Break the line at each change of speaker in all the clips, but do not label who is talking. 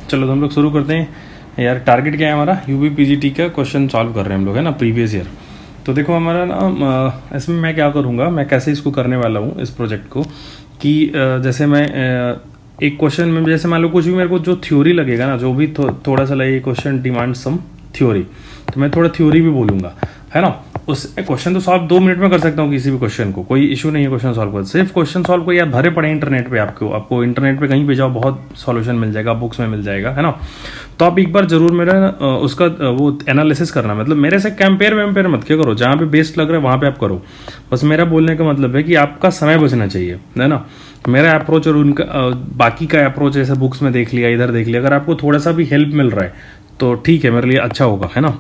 चलो तो हम लोग शुरू करते हैं यार। टारगेट क्या है हमारा, यूपी पीजीटी का क्वेश्चन सॉल्व कर रहे हैं हम लोग, है ना, प्रीवियस ईयर। तो देखो हमारा ना इसमें मैं क्या करूँगा, मैं कैसे इसको करने वाला हूँ इस प्रोजेक्ट को कि जैसे मैं एक क्वेश्चन में जैसे मान लो कुछ भी मेरे को जो थ्योरी लगेगा ना, जो भी थोड़ा सा लगे क्वेश्चन डिमांड सम थ्योरी, तो मैं थोड़ा थ्योरी भी बोलूँगा, है ना। उस क्वेश्चन तो सॉल्व 2 मिनट में कर सकता हूँ किसी भी क्वेश्चन को, कोई इशू नहीं है क्वेश्चन सॉल्व कर। सिर्फ क्वेश्चन सॉल्व को यार भरे पड़े इंटरनेट पे, आपको इंटरनेट पे कहीं पे जाओ बहुत सॉल्यूशन मिल जाएगा, बुक्स में मिल जाएगा, है ना। तो आप एक बार जरूर मेरा उसका वो एनालिसिस करना, मतलब मेरे से कंपेयर वेम्पेयर मत क्या करो, जहाँ पे बेस्ट लग रहा है वहाँ पे आप करो। बस मेरा बोलने का मतलब है कि आपका समय बचना चाहिए, है ना। मेरा अप्रोच और उनका बाकी का अप्रोच जैसे बुक्स में देख लिया, इधर देख लिया, अगर आपको थोड़ा सा भी हेल्प मिल रहा है तो ठीक है, मेरे लिए अच्छा होगा, है ना।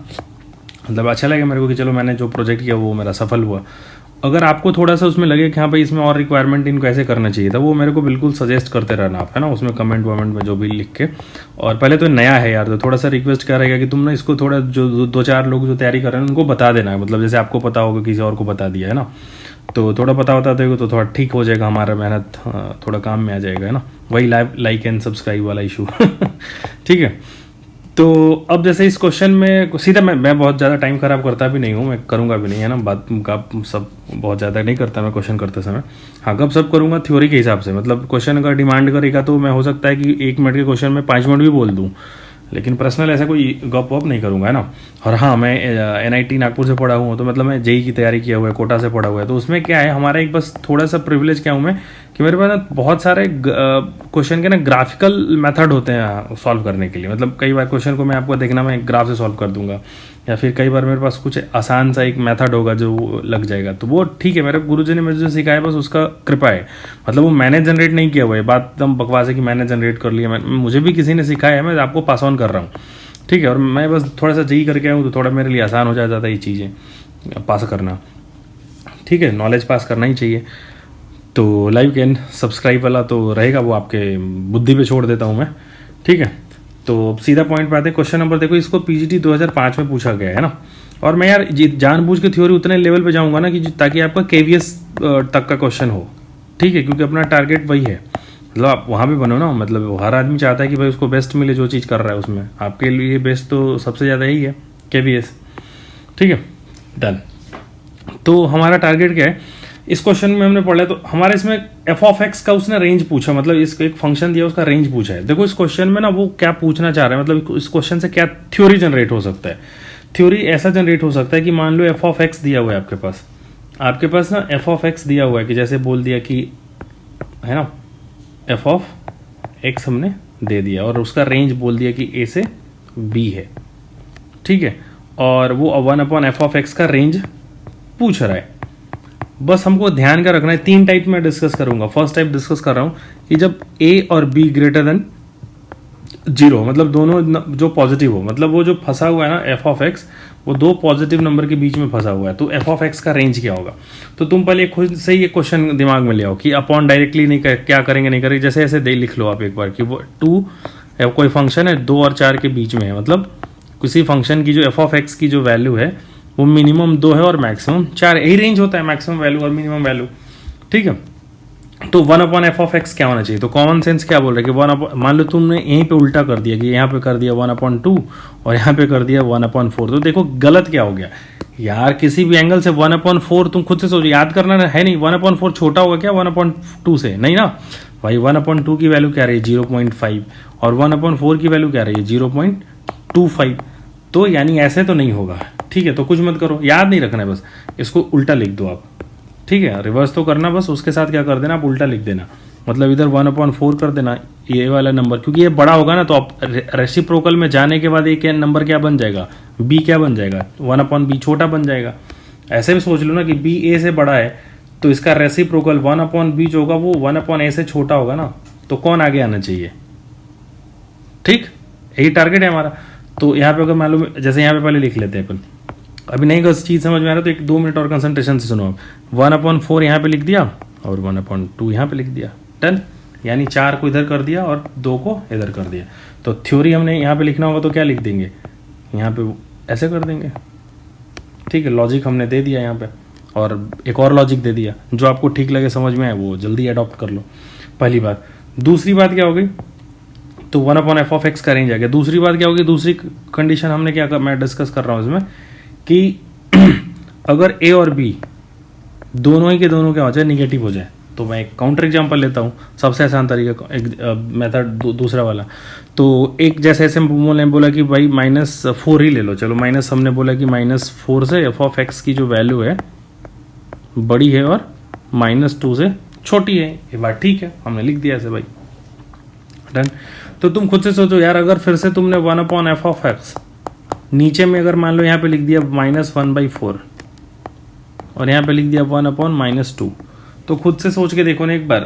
मतलब अच्छा लगे मेरे को कि चलो मैंने जो प्रोजेक्ट किया वो मेरा सफल हुआ। अगर आपको थोड़ा सा उसमें लगे कि हाँ भाई इसमें और रिक्वायरमेंट इनको ऐसे करना चाहिए था, वो मेरे को बिल्कुल सजेस्ट करते रहना आप, है ना, उसमें कमेंट वमेंट में जो भी लिख के। और पहले तो नया है यार, तो थोड़ा सा रिक्वेस्ट क्या रहेगा कि तुम ना इसको थोड़ा जो 2-4 लोग जो तैयारी कर रहे हैं उनको बता देना है, मतलब जैसे आपको पता होगा किसी और को बता दिया, है ना। तो थोड़ा पता देगा तो थोड़ा ठीक हो जाएगा, हमारा मेहनत थोड़ा काम में आ जाएगा, है ना। वही लाइक एंड सब्सक्राइब वाला इशू ठीक है। तो अब जैसे इस क्वेश्चन में सीधा मैं बहुत ज़्यादा टाइम खराब करता भी नहीं हूँ, मैं करूँगा भी नहीं, है ना। बात का सब बहुत ज़्यादा नहीं करता मैं क्वेश्चन करते समय। हाँ, कब सब करूँगा थ्योरी के हिसाब से, मतलब क्वेश्चन अगर डिमांड करेगा तो मैं हो सकता है कि 1 मिनट के क्वेश्चन में 5 मिनट भी बोल दूँ, लेकिन पर्सनल ऐसा कोई गप वप नहीं करूँगा, है ना। और हाँ, मैं NIT नागपुर से पढ़ा हूँ, तो मतलब मैं JEE की तैयारी किया हुआ है, कोटा से पढ़ा हुआ है। तो उसमें क्या है हमारा एक बस थोड़ा सा प्रिविलेज क्या हूँ मैं कि मेरे पास ना बहुत सारे क्वेश्चन के ना ग्राफिकल मेथड होते हैं सॉल्व करने के लिए। मतलब कई बार क्वेश्चन को मैं आपको देखना मैं ग्राफ से सॉल्व कर दूंगा, या फिर कई बार मेरे पास कुछ आसान सा एक मेथड होगा जो लग जाएगा, तो वो ठीक है। मेरे गुरुजी ने मुझे जो सिखाया बस उसका कृपा है, मतलब वो मैंने जनरेट नहीं किया हुआ है। बात एकदम बकवास है कि मैंने जनरेट कर लिया, मुझे भी किसी ने सिखाया है, मैं आपको पास ऑन कर रहा हूँ, ठीक है। और मैं बस थोड़ा सा JEE करके आऊँ तो थोड़ा मेरे लिए आसान हो जाता था ये चीज़ें पास करना, ठीक है। नॉलेज पास करना ही चाहिए। तो लाइक एंड सब्सक्राइब वाला तो रहेगा, वो आपके बुद्धि पे छोड़ देता हूँ मैं, ठीक है। तो सीधा पॉइंट पे आते हैं। क्वेश्चन नंबर देखो, इसको PGT 2005 में पूछा गया है ना। और मैं यार जानबूझ के थ्योरी उतने लेवल पे जाऊँगा ना कि ताकि आपका KVS तक का क्वेश्चन हो, ठीक है, क्योंकि अपना टारगेट वही है। मतलब आप वहाँ पे बनो ना, मतलब हर आदमी चाहता है कि भाई उसको बेस्ट मिले जो चीज़ कर रहा है उसमें, आपके लिए बेस्ट तो सबसे ज़्यादा यही है KVS, ठीक है। डन। तो हमारा टारगेट क्या है इस क्वेश्चन में हमने पढ़ा, तो हमारे इसमें f(x) का उसने रेंज पूछा, मतलब इसको एक फंक्शन दिया उसका रेंज पूछा है। देखो इस क्वेश्चन में ना वो क्या पूछना चाह रहे हैं, मतलब इस क्वेश्चन से क्या थ्योरी जनरेट हो सकता है। थ्योरी ऐसा जनरेट हो सकता है कि मान लो f(x) दिया हुआ है आपके पास ना f(x) दिया हुआ है कि जैसे बोल दिया कि, है ना, f(x) हमने दे दिया और उसका रेंज बोल दिया कि A से B है, ठीक है। और वो 1/f(x) का रेंज पूछ रहा है। बस हमको ध्यान का रखना है, 3 टाइप में डिस्कस करूंगा। फर्स्ट टाइप डिस्कस कर रहा हूं कि जब A और B ग्रेटर देन 0, मतलब दोनों जो पॉजिटिव हो, मतलब वो जो फंसा हुआ है ना f(x), वो 2 पॉजिटिव नंबर के बीच में फंसा हुआ है, तो f(x) का रेंज क्या होगा। तो तुम पहले खुद से ही एक क्वेश्चन दिमाग में ले आओ कि अपॉन डायरेक्टली नहीं क्या करेंगे नहीं करेंगे, जैसे ऐसे लिख लो आप एक बार कि वो 2 कोई फंक्शन है 2 और 4 के बीच में है, मतलब किसी फंक्शन की जो f(x) की जो वैल्यू है वो मिनिमम 2 है और मैक्सिमम 4, यही रेंज होता है मैक्सिमम वैल्यू और मिनिमम वैल्यू, ठीक है। तो 1/f(x) क्या होना चाहिए, तो कॉमन सेंस क्या बोल रहा है कि मान लो तुमने यहीं पे उल्टा कर दिया कि यहाँ पे कर दिया 1/2 और यहाँ पे कर दिया 1/4, तो देखो गलत क्या हो गया यार। किसी भी एंगल से 1/4 तुम खुद से सोचो, याद करना है नहीं, 1/4 छोटा होगा क्या 1/2 से, नहीं ना भाई। 1/2 की वैल्यू क्या रही है 0.5 और 1/4 की वैल्यू क्या रही है 0.25, तो यानी ऐसे तो नहीं होगा, ठीक है। तो कुछ मत करो, याद नहीं रखना है, बस इसको उल्टा लिख दो आप, ठीक है। रिवर्स तो करना, बस उसके साथ क्या कर देना आप उल्टा लिख देना, मतलब इधर 1/4 कर देना ये वाला नंबर, क्योंकि ये बड़ा होगा ना तो आप रेसिप्रोकल में जाने के बाद एक नंबर क्या बन जाएगा B क्या बन जाएगा 1/B छोटा बन जाएगा। ऐसे भी सोच लो ना कि B A से बड़ा है तो इसका रेसिप्रोकल 1/B जो होगा वो 1/A से छोटा होगा ना, तो कौन आगे आना चाहिए, ठीक, यही टारगेट है हमारा। तो यहाँ पे अगर मान लो जैसे यहाँ पे पहले लिख लेते हैं अपन, अभी नहीं अगर चीज़ समझ में आ रहा तो 1-2 मिनट और कंसंट्रेशन से सुनो। 1/4 यहाँ पे लिख दिया और 1/2 यहाँ पे लिख दिया, डन। यानी 4 को इधर कर दिया और 2 को इधर कर दिया। तो थ्योरी हमने यहाँ पे लिखना होगा तो क्या लिख देंगे, यहाँ पे ऐसे कर देंगे, ठीक है। लॉजिक हमने दे दिया यहाँ पे, और एक और लॉजिक दे दिया, जो आपको ठीक लगे समझ में आए वो जल्दी अडॉप्ट कर लो, पहली बात। दूसरी बात क्या हो गई तो 1/f(x) का रेंज आ गया। दूसरी बात क्या होगी, दूसरी कंडीशन हमने क्या मैं डिस्कस कर रहा हूँ इसमें कि अगर a और b दोनों ही के दोनों क्या हो जाए, निगेटिव हो जाए, तो मैं एक काउंटर एग्जांपल लेता हूँ, सबसे आसान तरीका मेथड दूसरा वाला। तो एक जैसे ऐसे बोला कि भाई -4 ही ले लो, चलो माइनस हमने बोला कि -4 से f(x) की जो वैल्यू है बड़ी है और -2 से छोटी है, ये बात ठीक है, हमने लिख दिया ऐसे भाई, डन। तो तुम खुद से सोचो यार, अगर फिर से तुमने 1/f(x) नीचे में अगर मान लो यहाँ पे लिख दिया -1/4 और यहाँ पे लिख दिया 1/-2, तो खुद से सोच के देखो ना एक बार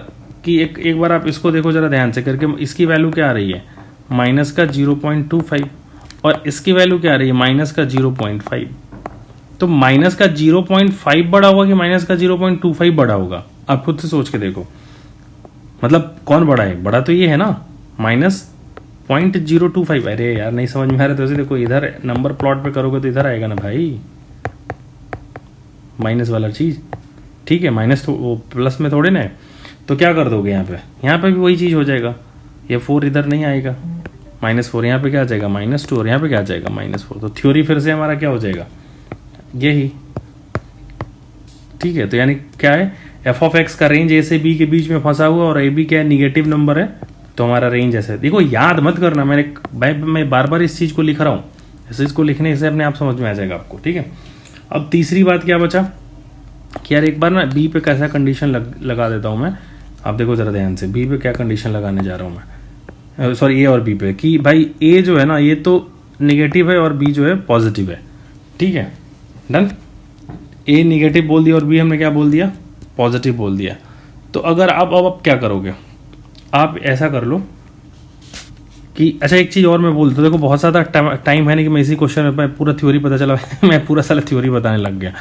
कि एक बार आप इसको देखो जरा ध्यान से करके, इसकी वैल्यू क्या आ रही है, -0.25 और इसकी वैल्यू क्या आ रही है, -0.5। तो -0.5 बड़ा होगा कि -0.25 बड़ा होगा, आप खुद से सोच के देखो, मतलब कौन बड़ा है, बड़ा तो ये है ना, -0.025। अरे यार नहीं समझ में आ रहा तो देखो, इधर नंबर प्लॉट पे करोगे तो इधर आएगा ना भाई, माइनस वाला चीज, ठीक है, माइनस तो वो प्लस में थोड़े ना है, तो क्या कर दोगे यहाँ पे भी वही चीज हो जाएगा, ये 4 इधर नहीं आएगा, -4 यहाँ पे क्या आ जाएगा, -2 और यहाँ पे क्या आ जाएगा, -4। तो थ्योरी फिर से हमारा क्या हो जाएगा, यही, ठीक है। तो यानी क्या है, f(x) का रेंज a से b के बीच में फंसा हुआ और ab क्या है, निगेटिव नंबर है, तो हमारा रेंज ऐसे। देखो याद मत करना, मैं बार बार इस चीज को लिख रहा हूँ, इस चीज को लिखने से अपने आप समझ में आ जाएगा आपको, ठीक है। अब तीसरी बात क्या बचा कि यार एक बार ना बी पे कैसा कंडीशन लगा देता हूँ मैं, आप देखो जरा ध्यान से, बी पे क्या कंडीशन लगाने जा रहा हूँ मैं, सॉरी ए और बी पे, कि भाई ए जो है ना ये तो निगेटिव है और बी जो है पॉजिटिव है, ठीक है, डन। ए निगेटिव बोल दिया और बी हमने क्या बोल दिया, पॉजिटिव बोल दिया। तो अगर अब क्या करोगे, आप ऐसा कर लो कि अच्छा एक चीज़ और मैं बोल दूँ, देखो बहुत ज़्यादा टाइम है नहीं कि मैं इसी क्वेश्चन में पूरा थ्योरी पता चला मैं पूरा सारा थ्योरी बताने लग गया।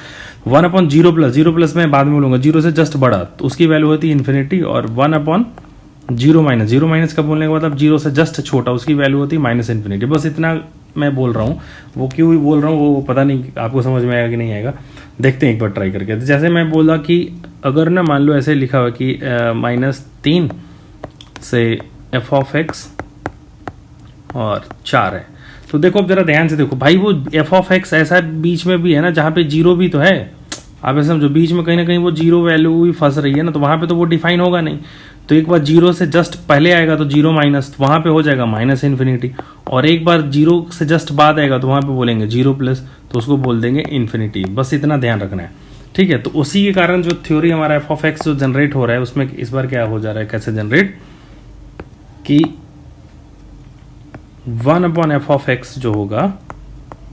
1/0 में बाद में बोलूँगा, 0 से जस्ट बड़ा तो उसकी वैल्यू होती है इन्फिनिटी, और 1/0 का बोलने का मतलब 0 से जस्ट छोटा उसकी वैल्यू होती है -इन्फिनिटी। बस इतना मैं बोल रहा हूँ, वो क्यों बोल रहा हूँ वो पता नहीं आपको समझ में आएगा कि नहीं आएगा, देखते हैं एक बार ट्राई करके। तो जैसे मैं बोला कि अगर ना मान लो ऐसे लिखा हुआ कि -3 से f(x) और 4 है, तो देखो अब जरा ध्यान से देखो भाई, वो f(x) ऐसा बीच में भी है ना जहाँ पे 0 भी तो है, आप ऐसे समझो बीच में कहीं ना कहीं वो 0 वैल्यू भी फंस रही है ना, तो वहाँ पे तो वो डिफाइन होगा नहीं। तो एक बार 0 से जस्ट पहले आएगा तो 0 माइनस, वहाँ पे हो जाएगा -इन्फिनिटी, और एक बार 0 से जस्ट बाद आएगा तो वहाँ पे बोलेंगे 0 प्लस, तो उसको बोल देंगे इन्फिनिटी। बस इतना ध्यान रखना है, ठीक है। तो उसी के कारण जो थ्योरी हमारा f(x) जो जनरेट हो रहा है उसमें इस बार क्या हो जा रहा है, कैसे जनरेट कि 1/f(x) जो होगा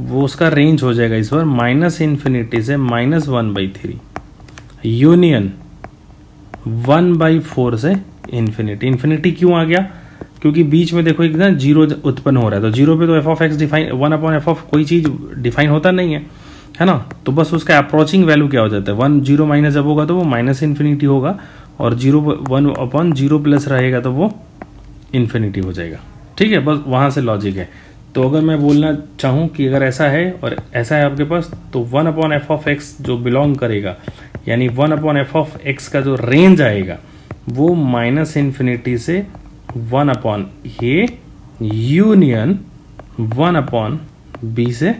वो उसका रेंज हो जाएगा इस बार -इन्फिनिटी से -1/3 यूनियन 1/4 से इन्फिनिटी। इन्फिनिटी क्यों आ गया, क्योंकि बीच में देखो एक ना 0 उत्पन्न हो रहा है, तो 0 पे तो f(x) डिफाइन 1/f कोई चीज डिफाइन होता नहीं है ना, तो बस उसका अप्रोचिंग वैल्यू क्या हो जाता है 1 0 माइनस जब होगा तो वो -इन्फिनिटी होगा, और 1/0 प्लस रहेगा तो वो इन्फिनिटी हो जाएगा, ठीक है। बस वहां से लॉजिक है। तो अगर मैं बोलना चाहूँ कि अगर ऐसा है और ऐसा है आपके पास, तो 1/f(x) जो बिलोंग करेगा, यानी 1/f(x) का जो रेंज आएगा वो -इन्फिनिटी से 1/a यूनियन 1/b से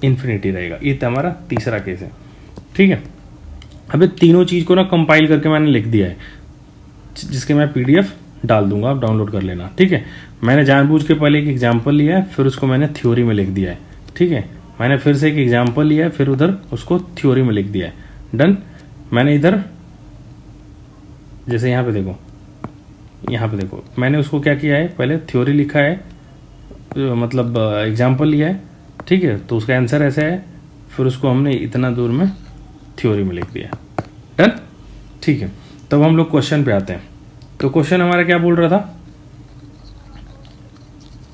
इन्फिनिटी रहेगा। ये हमारा तीसरा केस है, ठीक है। अब तीनों चीज को ना कंपाइल करके मैंने लिख दिया है, जिसके मैं PDF डाल दूंगा, आप डाउनलोड कर लेना, ठीक है। मैंने जानबूझ के पहले एक एग्जाम्पल लिया है, फिर उसको मैंने थ्योरी में लिख दिया है, ठीक है। मैंने फिर से एक एग्जाम्पल लिया है, फिर उधर उसको थ्योरी में लिख दिया है, डन। मैंने इधर जैसे यहाँ पे देखो मैंने उसको क्या किया है, पहले थ्योरी लिखा है, मतलब एग्जाम्पल लिया है, ठीक है। तो उसका आंसर ऐसा है, फिर उसको हमने इतना दूर में थ्योरी में लिख दिया, डन, ठीक है। तब हम लोग क्वेश्चन पे आते हैं। तो क्वेश्चन हमारा क्या बोल रहा था,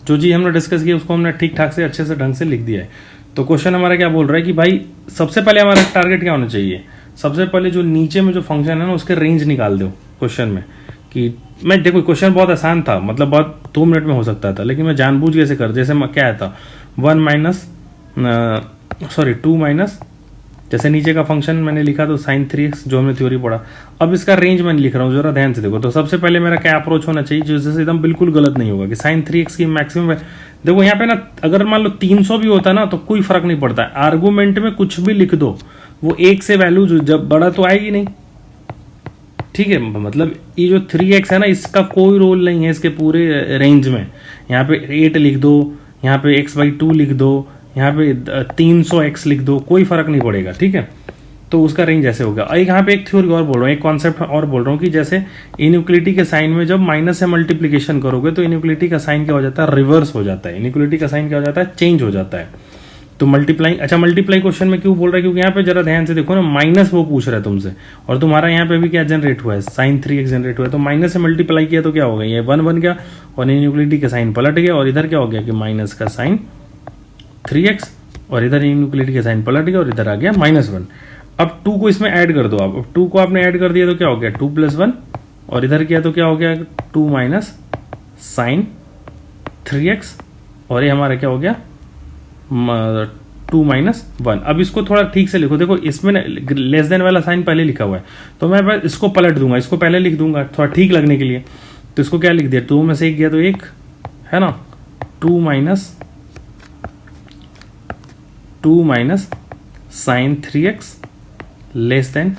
जो जी हमने डिस्कस किया उसको हमने ठीक ठाक से अच्छे से ढंग से लिख दिया है। तो क्वेश्चन हमारा क्या बोल रहा है कि भाई सबसे पहले हमारा टारगेट क्या होना चाहिए, सबसे पहले जो नीचे में जो फंक्शन है ना उसके रेंज निकाल दो क्वेश्चन में। कि मैं देखो क्वेश्चन बहुत आसान था, मतलब बहुत 2 मिनट में हो सकता था, लेकिन मैं जानबूझ कैसे कर, जैसे क्या था 2 - जैसे नीचे का फंक्शन मैंने लिखा तो sin3x जो हमने थ्योरी पढ़ा। अब इसका रेंज मैंने लिख रहा हूँ, जरा ध्यान से देखो। तो सबसे पहले मेरा क्या अप्रोच होना चाहिए जो जैसे एकदम बिल्कुल गलत नहीं होगा कि sin3x की मैक्सिमम। देखो यहाँ पे ना अगर मान लो 300 भी होता ना तो कोई फर्क नहीं पड़ता है, आर्गूमेंट में कुछ भी लिख दो वो 1 से वैल्यू जब बड़ा तो आएगी नहीं, ठीक है। मतलब ये जो 3x है ना इसका कोई रोल नहीं है इसके पूरे रेंज में। यहाँ पे 8 लिख दो, यहाँ पे x/2 लिख दो, यहाँ पे 300x लिख दो, कोई फर्क नहीं पड़ेगा, ठीक है। तो उसका रेंज ऐसे होगा। और यहाँ पे एक थ्योरी और बोल रहा हूँ, एक कॉन्सेप्ट और बोल रहा हूँ कि जैसे इनइक्वलिटी के साइन में जब माइनस से मल्टीप्लीकेशन करोगे तो इनइक्वलिटी का साइन क्या हो जाता है, रिवर्स हो जाता है। इनइक्वलिटी का साइन क्या हो जाता है, चेंज हो जाता है। तो मल्टीप्लाई, अच्छा मल्टीप्लाई क्वेश्चन में क्यों बोल रहा है, क्योंकि यहाँ पे जरा ध्यान से देखो ना, माइनस वो पूछ रहा है तुमसे और तुम्हारा यहाँ पे भी क्या जनरेट हुआ है, sin3x जनरेट हुआ है। तो माइनस से मल्टीप्लाई किया तो क्या हो गया, ये 1 बन गया और इनइक्वलिटी का साइन पलट गया और इधर क्या हो गया कि माइनस का साइन 3x और इधर इनइक्वलिटी का साइन पलट गया और इधर आ गया -1। अब 2 को इसमें ऐड कर दो आप। अब 2 को आपने ऐड कर दिया तो क्या हो गया 2 + 1 और इधर किया तो क्या हो गया 2 - sin 3x और ये हमारा क्या हो गया 2 - 1। अब इसको थोड़ा ठीक से लिखो, देखो इसमें ना लेस देन वाला साइन पहले लिखा हुआ है तो मैं बस इसको पलट दूंगा, इसको पहले लिख दूंगा थोड़ा ठीक लगने के लिए। तो इसको क्या लिख दिया, 2 में से 1 गया तो 1 है ना, 2 - sin 3x लेस देन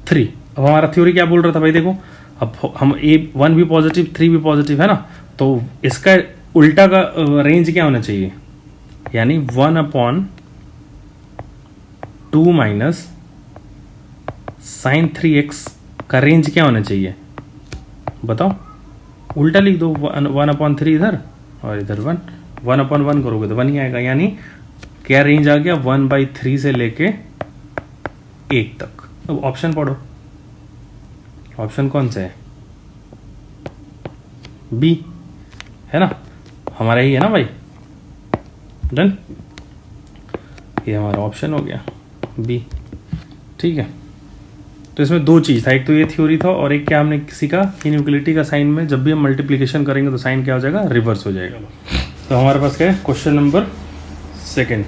3। अब हमारा थ्योरी क्या बोल रहा था भाई, देखो अब हम A1 भी पॉजिटिव 3 भी पॉजिटिव है ना, तो इसका उल्टा का रेंज क्या होना चाहिए, यानी 1/2 - sin 3x का रेंज क्या होना चाहिए बताओ। उल्टा लिख दो, 1/3 इधर और इधर 1, 1/1 करोगे तो 1 ही आएगा। यानी क्या रेंज आ गया 1/3 से लेके 1 तक। अब ऑप्शन पढ़ो, ऑप्शन कौन सा है, बी है ना, हमारा ही है ना भाई, डन। ये हमारा ऑप्शन हो गया बी, ठीक है। तो इसमें 2 चीज़ था, एक तो ये थ्योरी था और एक क्या हमने सीखा, इनइक्वलिटी का साइन में जब भी हम मल्टीप्लिकेशन करेंगे तो साइन क्या हो जाएगा, रिवर्स हो जाएगा। तो हमारे पास क्या है क्वेश्चन नंबर 2।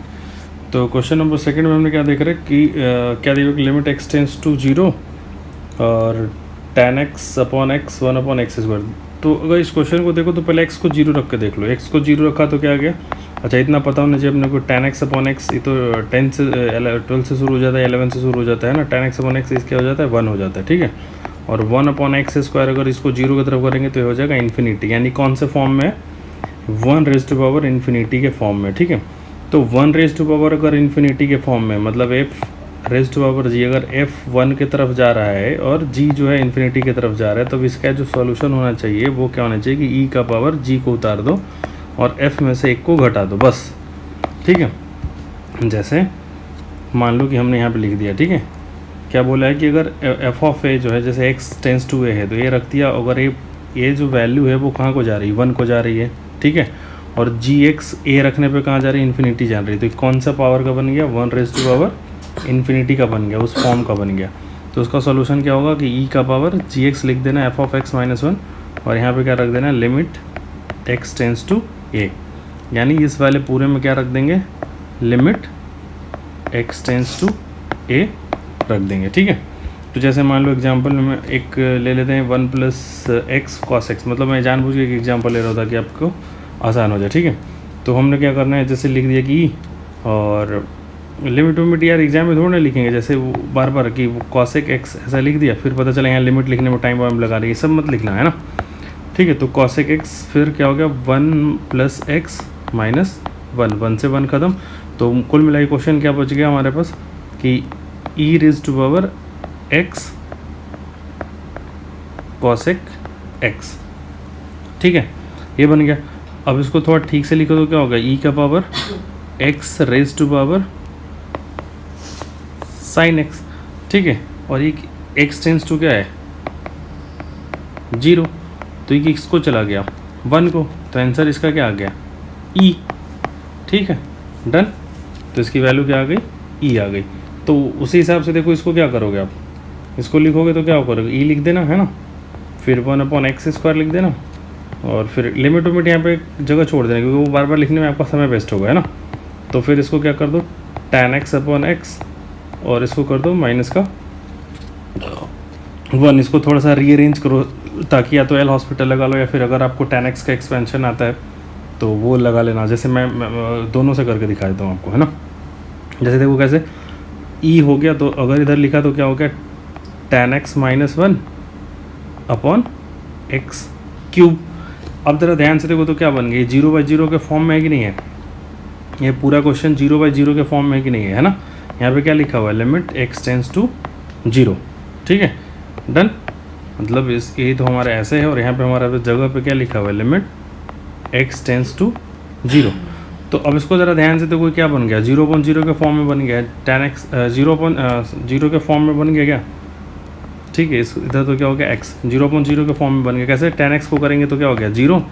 तो क्वेश्चन नंबर 2 में हमने क्या देख रहे हैं कि क्या देखो कि लिमिट x टेंस टू 0 और tan x upon x 1/x²। तो अगर इस क्वेश्चन को देखो तो पहले x को 0 रख के देख लो, x को 0 रखा तो क्या आ गया, अच्छा इतना पता होना चाहिए अपने को, tan x अपॉन x ये तो 10 से 12 से शुरू हो जाता है, 11 से शुरू हो जाता है ना, tan x अपॉन x इस क्या हो जाता है 1 हो जाता है, ठीक है। और 1/x² अगर इसको 0 की तरफ करेंगे तो ये हो जाएगा इन्फिनिटी, यानी कौन से फॉर्म में, 1⁻∞ के फॉर्म में, ठीक है। तो 1⁻∞ अगर इन्फिनिटी के फॉर्म में मतलब f⁻g अगर f 1 की तरफ जा रहा है और g जो है इन्फिनिटी की तरफ जा रहा है, तो इसका जो सॉल्यूशन होना चाहिए वो क्या होना चाहिए कि e का पावर g को उतार दो और f में से 1 को घटा दो, बस, ठीक है। जैसे मान लो कि हमने यहाँ पे लिख दिया, ठीक है, क्या बोला है कि अगर f ऑफ a जो है जैसे x टेंस टू a है तो ये रख दिया, अगर ये जो वैल्यू है वो कहाँ को जा रही है, 1 को जा रही है, ठीक है। और gx a रखने पे कहाँ जा रही है, इन्फिनिटी जा रही है, तो कौन सा पावर का बन गया, 1⁻∞ का बन गया, उस फॉर्म का बन गया। तो उसका सॉल्यूशन क्या होगा कि e का पावर gx लिख देना f ऑफ x - 1 और यहाँ पे क्या रख देना, limit x tends to a, यानी इस वाले पूरे में क्या रख देंगे, limit x tends to a रख देंगे, ठीक है। तो जैसे मान लो एग्जांपल में एक ले लेते हैं 1 + x cos x, मतलब मैं जानबूझ के एक एग्जांपल ले रहा था कि आपको आसान हो जाए, ठीक है। तो हमने क्या करना है, जैसे लिख दिया कि और लिमिट यार एग्जाम में थोड़ा ना लिखेंगे, जैसे वो बार बार कि वो cosec x ऐसा लिख दिया, फिर पता चला यहाँ लिमिट लिखने में टाइम वाइम लगा रही है, सब मत लिखना है ना, ठीक है। तो cosec x फिर क्या हो गया 1 + x - 1, 1 से 1 ख़त्म। तो कुल मिला के क्वेश्चन क्या बच गया हमारे पास कि e⁻x cosec x, ठीक है, ये बन गया। अब इसको थोड़ा ठीक से लिखो तो क्या होगा, e का पावर x⁻⁻ sin x, ठीक है। और ये x टेंस टू क्या है 0, तो ये किसको चला गया 1 को, तो आंसर इसका क्या आ गया e, ठीक है, डन। तो इसकी वैल्यू क्या आ गई, e आ गई। तो उसी हिसाब से देखो इसको क्या करोगे आप, इसको लिखोगे तो क्या करोगे, e लिख देना है ना, फिर 1/x² लिख देना और फिर लिमिट यहाँ पे जगह छोड़ देना, क्योंकि वो बार बार लिखने में आपका समय वेस्ट होगा, है ना। तो फिर इसको क्या कर दो tan x अपॉन एक्स और इसको कर दो माइनस का 1। इसको थोड़ा सा रीअरेंज करो ताकि या तो एल हॉस्पिटल लगा लो या फिर अगर आपको tan x का एक्सपेंशन आता है तो वो लगा लेना। जैसे मैं दोनों से करके दिखा देता हूँ आपको, है ना। जैसे देखो कैसे e हो गया, तो अगर इधर लिखा तो क्या हो गया tan x minus 1 upon x cube. अब ज़रा ध्यान से देखो तो क्या बन गई, 0/0 के फॉर्म में है कि नहीं है। ये पूरा क्वेश्चन 0/0 के फॉर्म में है कि नहीं है ना। यहाँ पे क्या लिखा हुआ है, लिमिट x टेंस टू 0। ठीक है, डन। मतलब इस ये तो हमारा ऐसे है और यहाँ पे हमारा जगह पे क्या लिखा हुआ है, लिमिट x टेंस टू 0। तो अब इसको ज़रा ध्यान से देखो क्या बन गया, 0/0 के फॉर्म में बन गया, tan x 0/0 के फॉर्म में बन गया क्या। ठीक है, इस इधर तो क्या हो गया x 0/0 के फॉर्म में बन गया। कैसे, tan x को करेंगे तो क्या हो गया 0,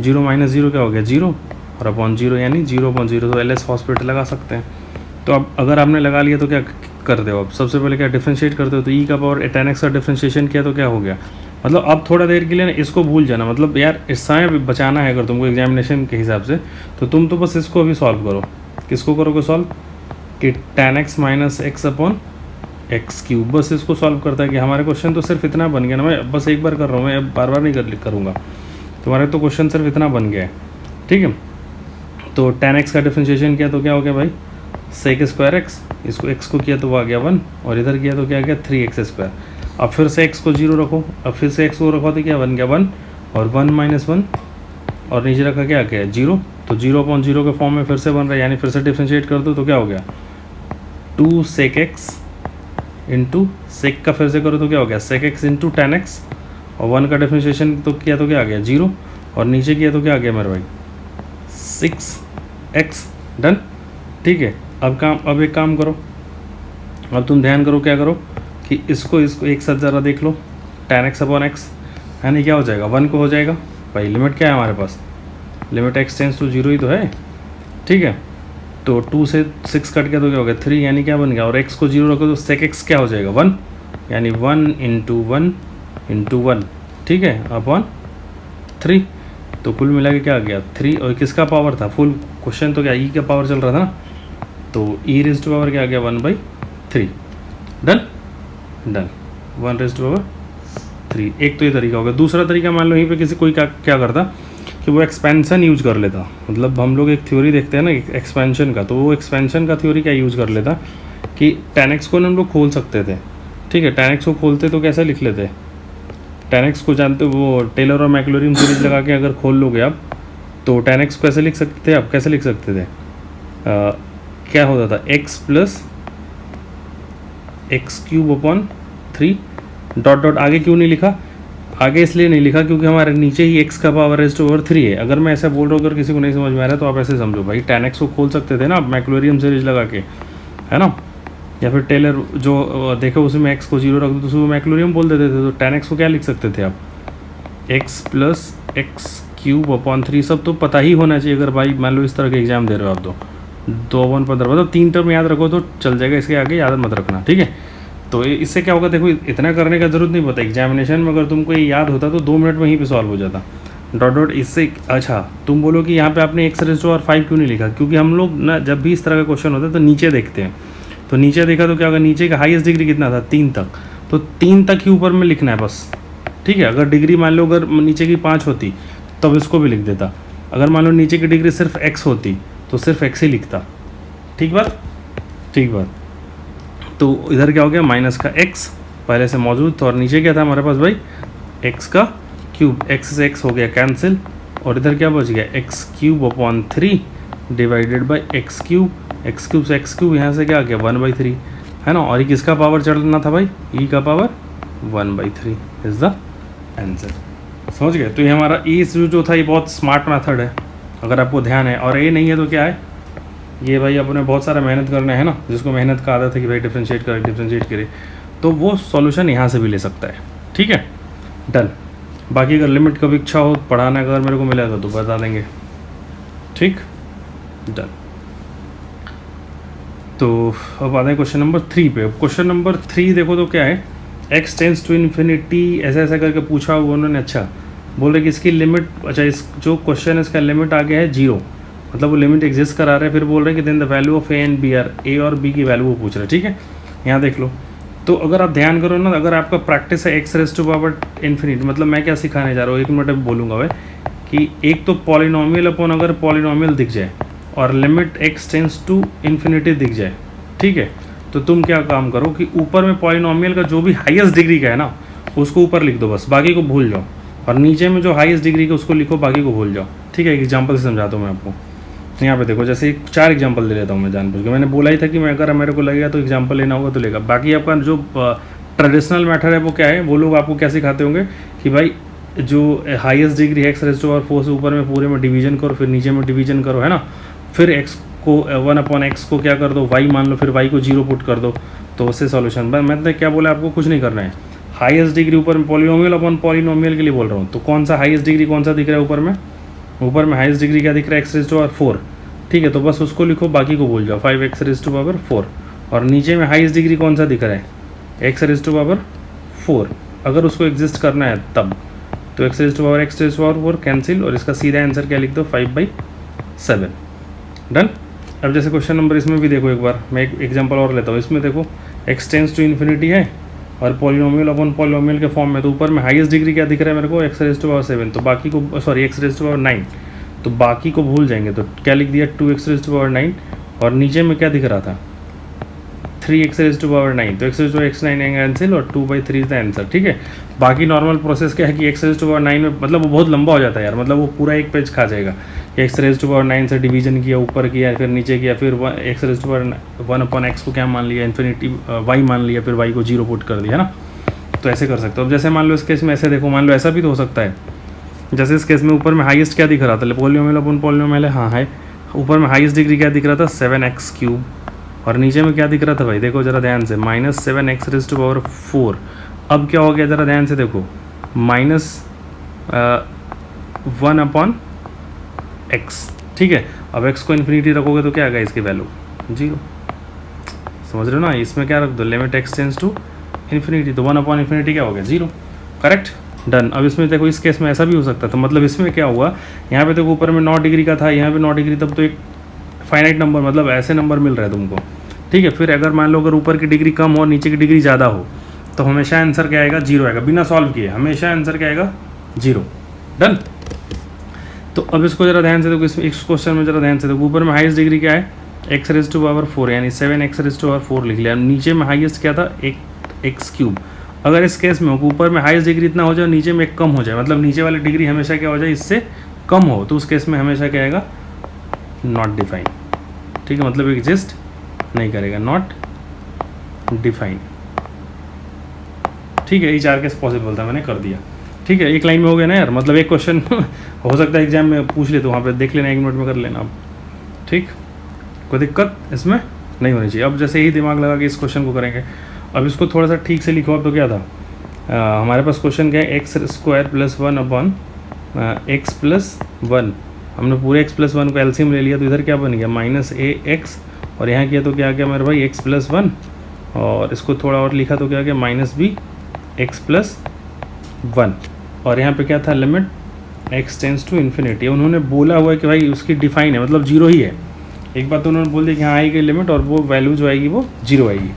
0 माइनस 0 क्या हो गया 0 और अपॉन 0 यानी 0/0। तो एल एस हॉस्पिटल लगा सकते हैं। तो अब अगर आपने लगा लिया तो क्या करते हो, अब सबसे पहले क्या डिफरेंशिएट करते हो, तो ई का पावर tan x का डिफरेंशिएशन किया तो क्या हो गया। मतलब अब थोड़ा देर के लिए ना इसको भूल जाना, मतलब यार इस समय बचाना है अगर तुमको एग्जामिनेशन के हिसाब से, तो तुम तो बस इसको अभी सॉल्व करो। किसको करोगे सॉल्व, कि tan x minus x upon x cube. बस इसको सॉल्व करता है कि हमारे क्वेश्चन तो सिर्फ इतना बन गया ना। मैं बस एक बार कर रहा हूँ, मैं बार बार नहीं करूँगा। तुम्हारे तो क्वेश्चन सिर्फ इतना बन गया है। ठीक है, तो tan x का डिफरेंशिएशन किया तो क्या हो गया भाई, सेक स्क्वायर x, इसको x को किया तो वो आ गया 1 और इधर किया तो क्या आ गया 3x²। अब फिर से x को 0 रखो, अब फिर से x को रखो तो क्या बन गया 1 और 1 माइनस 1 और नीचे रखा क्या गया 0। तो 0/0 के फॉर्म में फिर से बन रहा है, यानी फिर से डिफरेंशिएट कर दो तो क्या हो गया 2 सेक x इंटू सेक का फिर से करो तो क्या हो गया सेक x इंटू tan x और 1 का डिफरेंशिएशन तो किया तो क्या आ गया 0 और नीचे किया तो क्या आ गया मेरे भाई 6x। डन। ठीक है, अब एक काम करो, अब तुम ध्यान करो क्या करो कि इसको एक साथ ज़रा देख लो, tan x अपॉन एक्स यानी क्या हो जाएगा 1 को हो जाएगा भाई। लिमिट क्या है हमारे पास, लिमिट x टेंस टू 0 ही तो है। ठीक है, तो 2 से 6 कट गया तो क्या हो गया 3 यानी क्या बन गया, और x को 0 रखो तो sec x क्या हो जाएगा 1 यानी 1 इंटू 1 इंटू 1। ठीक है, अपॉन 3। तो कुल मिला के क्या आ गया 3। और किसका पावर था, फुल क्वेश्चन तो क्या ई का पावर चल रहा था ना, तो ई रेज़ टू पावर क्या आ गया 1/3। Done done, 1 raise to power 3। एक तो ये तरीका हो गया। दूसरा तरीका मान लो यहीं पे किसी कोई क्या करता कि वो एक्सपेंशन यूज कर लेता। मतलब हम लोग एक थ्योरी देखते हैं ना एक्सपेंशन का, तो वो एक्सपेंशन का थ्योरी क्या यूज़ कर लेता कि tan x को हम लोग खोल सकते थे। ठीक है, tan x को खोलते तो कैसे लिख लेते, tan x को जानते हो वो टेलर और मैक्लोरिन सीरीज लगा के अगर खोल लोगे आप तो tan x को कैसे लिख सकते थे, आप कैसे लिख सकते थे, क्या होता था x plus x cube upon 3 dot dot. आगे क्यों नहीं लिखा, आगे इसलिए नहीं लिखा क्योंकि हमारे नीचे ही x का पावर रेज़ टू पावर 3 है। अगर मैं ऐसा बोल रहा हूँ, अगर किसी को नहीं समझ में आ रहा है तो आप ऐसे समझो भाई, tan x को खोल सकते थे ना आप मैक्लोरियम सीरीज लगा के, है ना, या फिर टेलर जो देखो उसमें x को 0 रख दो तो उसको मैक्लोरियम बोल देते थे। तो tan x को क्या लिख सकते थे आप, x plus x cube upon 3। सब तो पता ही होना चाहिए अगर भाई मान लो इस तरह के एग्जाम दे रहे हो आप, 2/15 मतलब 3 टर्म याद रखो तो चल जाएगा, इसके आगे याद मत रखना। ठीक है, तो इससे क्या होगा, देखो इतना करने का जरूरत नहीं पड़ता एग्जामिनेशन में। अगर तुमको ये याद होता तो 2 मिनट में वहीं पे सॉल्व हो जाता डॉट डॉट इससे। अच्छा, तुम बोलो कि यहाँ पे आपने x रेज़ टू पावर 5 क्यों नहीं लिखा, क्योंकि हम लोग ना जब भी इस तरह का क्वेश्चन होता है तो नीचे देखते हैं। तो नीचे देखा तो क्या होगा, नीचे का हाईएस्ट डिग्री कितना था 3 तक, तो 3 तक ही ऊपर में लिखना है बस। ठीक है, अगर डिग्री मान लो अगर नीचे की 5 होती तब इसको भी लिख देता। अगर मान लो नीचे की डिग्री सिर्फ x होती तो सिर्फ x ही लिखता। ठीक बात, ठीक बात। तो इधर क्या हो गया माइनस का x पहले से मौजूद था और नीचे क्या था हमारे पास भाई x का क्यूब, x से x हो गया कैंसिल और इधर क्या बच गया x cube upon 3 divided by x cube से x क्यूब यहाँ से क्या आ गया 1/3, है ना। और ये किसका पावर चढ़ना था भाई, e का पावर 1/3 इज द आंसर। समझ गए। तो ये हमारा ई जो था ये बहुत स्मार्ट मेथड है अगर आपको ध्यान है, और ये नहीं है तो क्या है, ये भाई अपने बहुत सारा मेहनत करना है ना, जिसको मेहनत का आदत है कि भाई डिफरेंशिएट करे तो वो सॉल्यूशन यहाँ से भी ले सकता है। ठीक है, डन। बाकी अगर लिमिट कभी इच्छा हो पढ़ाना अगर मेरे को मिलेगा तो बता देंगे। ठीक, डन। तो अब आते हैं क्वेश्चन नंबर 3 पे। क्वेश्चन नंबर 3 देखो तो क्या है, x टेंस टू इन्फिनिटी ऐसा ऐसा करके पूछा हुआ उन्होंने। अच्छा बोल रहे कि इसकी लिमिट, अच्छा इस जो क्वेश्चन है इसका लिमिट आ गया है 0, मतलब वो लिमिट एग्जिस्ट करा रहे हैं, फिर बोल रहे हैं कि then the value of a and b are, a और बी की वैल्यू वो पूछ रहे हैं, ठीक है। यहाँ देख लो, तो अगर आप ध्यान करो ना, अगर आपका प्रैक्टिस है X raise to power infinity, मतलब मैं क्या सिखाने जा रहा हूँ, 1 मिनट अभी बोलूँगा भाई, कि एक तो पॉलिनोमियल अपॉन अगर पॉलिनोमियल दिख जाए और limit x tends to infinity दिख जाए, ठीक है, तो तुम क्या काम करो कि ऊपर में पॉलिनोमियल का जो भी हाईएस्ट डिग्री का है ना उसको ऊपर लिख दो, बस बाकी को भूल जाओ, और नीचे में जो हाईएस्ट डिग्री का उसको लिखो, बाकी को भूल जाओ, ठीक है। एक एग्जांपल से समझाता हूँ मैं आपको। यहाँ पे देखो, जैसे 4 एग्जांपल ले लेता हूँ मैं जानबूझ के, मैंने बोला ही था कि मैं अगर मेरे को लगेगा तो एग्जांपल लेना होगा तो लेगा। बाकी आपका जो ट्रेडिशनल मेथड है वो क्या है, वो लोग आपको क्या सिखाते होंगे कि भाई जो हाईएस्ट डिग्री है एक्स रेज़ टू पावर 4 से ऊपर में पूरे में डिवीजन करो, फिर नीचे में डिवीजन करो, है ना, फिर एक्स को 1/x को क्या कर दो, वाई मान लो, फिर वाई को 0 पुट कर दो, तो उससे सॉल्यूशन। मैंने क्या बोला आपको, कुछ नहीं करना है, हाईएस्ट डिग्री ऊपर में पॉलिनोमियल अपॉन पॉलिनोमियल के लिए बोल रहा हूँ। तो कौन सा हाईएस्ट डिग्री कौन सा दिख रहा है ऊपर में, ऊपर में हाईएस्ट डिग्री क्या दिख रहा है, एक्स रेज़ टू पावर 4, ठीक है, तो बस उसको लिखो, बाकी को भूल जाओ, 5x रेज़ टू पावर 4। और नीचे में हाईएस्ट डिग्री कौन सा दिख रहा है, एक्स रेज़ टू पावर 4, अगर उसको एग्जिस्ट करना है तब, तो x raise to power x raise to power 4 cancel, और इसका सीधा आंसर क्या लिख दो, 5/7। डन। अब जैसे क्वेश्चन नंबर इसमें भी देखो, एक बार मैं एक एग्जांपल और लेता हूँ। इसमें देखो एक्स टेंस टू इन्फिनिटी है और पॉलिनोमियल अपॉन पॉलिनोमियल के फॉर्म में, तो ऊपर में हाईएस्ट डिग्री क्या दिख रहा है मेरे को, एक्स रेज़ टू पावर 7, तो बाकी को sorry x raise to power 9, तो बाकी को भूल जाएंगे, तो क्या लिख दिया 2x रेज़ टू पावर 9, और नीचे में क्या दिख रहा था 3x रेज़ टू पावर 9, तो x raise to power x9 cancel और 2/3 इज द आंसर, ठीक है। बाकी नॉर्मल प्रोसेस क्या है कि x रेज़ टू पावर 9 में मतलब वो बहुत लंबा हो जाता है यार, मतलब वो पूरा एक पेज खा जाएगा। x रेज़ टू पावर 9 से डिवीजन किया, ऊपर किया, फिर नीचे किया, फिर x raise to power 1/x को क्या मान लिया, इन्फिनिटी y मान लिया, फिर y को 0 पुट कर दिया, है ना। तो ऐसे कर सकते हो। अब जैसे मान लो इस केस में ऐसे देखो, मान लो ऐसा भी तो हो सकता है, जैसे इस केस में ऊपर में हाईएस्ट क्या दिख रहा था, पॉलिनोमियल अपॉन पॉलिनोमियल है, हाँ है, ऊपर में हाईएस्ट डिग्री क्या दिख रहा था 7x3, और नीचे में क्या दिख रहा था भाई, देखो जरा ध्यान से, -7x रेज़ टू पावर 4। अब क्या हो गया जरा ध्यान से देखो, -1/x, ठीक है। अब x को इन्फिनिटी रखोगे तो क्या आएगा इसकी वैल्यू 0, समझ रहे हो ना। इसमें क्या रख दो, limit x tends to infinity, तो 1/∞ क्या हो गया 0, करेक्ट, डन। अब इसमें देखो इस केस में ऐसा भी हो सकता था, मतलब इसमें क्या हुआ, यहाँ पे देखो ऊपर में 9 डिग्री का था, यहाँ पे 9 डिग्री, तब तो एक फाइनाइट नंबर, मतलब ऐसे नंबर मिल रहा है तुमको, ठीक है। फिर अगर मान लो अगर ऊपर की डिग्री कम हो और नीचे की डिग्री ज़्यादा हो, तो हमेशा आंसर क्या आएगा, 0 आएगा, बिना सॉल्व किए हमेशा आंसर क्या आएगा 0, डन। तो अब इसको जरा ध्यान से देखो, इस क्वेश्चन में जरा ध्यान से देखो, ऊपर में हाईएस्ट डिग्री क्या है, एक्स रेज़ टू पावर 4, यानी 7x रेज़ टू पावर 4 लिख लिया। नीचे में हाईएस्ट क्या था, x3। अगर इस केस में ऊपर में हाईएस्ट डिग्री इतना हो जाए, नीचे में एक कम हो जाए, मतलब नीचे वाली डिग्री हमेशा क्या हो जाए, इससे कम हो, तो उस केस में हमेशा क्या आएगा, नॉट डिफाइन, ठीक है, मतलब एग्जिस्ट नहीं करेगा, नॉट डिफाइन, ठीक है। ये 4 केस पॉसिबल था, मैंने कर दिया, ठीक है। एक लाइन में हो गया ना यार, मतलब एक क्वेश्चन हो सकता है एग्जाम में पूछ ले, तो वहाँ पे देख लेना, 1 मिनट में कर लेना आप, ठीक, कोई दिक्कत इसमें नहीं होनी चाहिए। अब जैसे ही दिमाग लगा के इस क्वेश्चन को करेंगे, अब इसको थोड़ा सा ठीक से लिखो। अब तो क्या था, हमारे पास क्वेश्चन क्या है, x² + 1/x+1, हमने पूरे x+1 को एलसीएम ले लिया, तो इधर क्या बन गया -ax, और यहाँ किया तो क्या गया मेरे भाई x+1, और इसको थोड़ा और लिखा तो क्या गया -bx+1, और यहाँ पे क्या था, limit x tends to infinity. उन्होंने बोला हुआ है कि भाई उसकी डिफाइन है, मतलब 0 ही है। एक बात तो उन्होंने बोल दिया कि हाँ आएगी लिमिट, और वो वैल्यू जो आएगी वो 0 आएगी,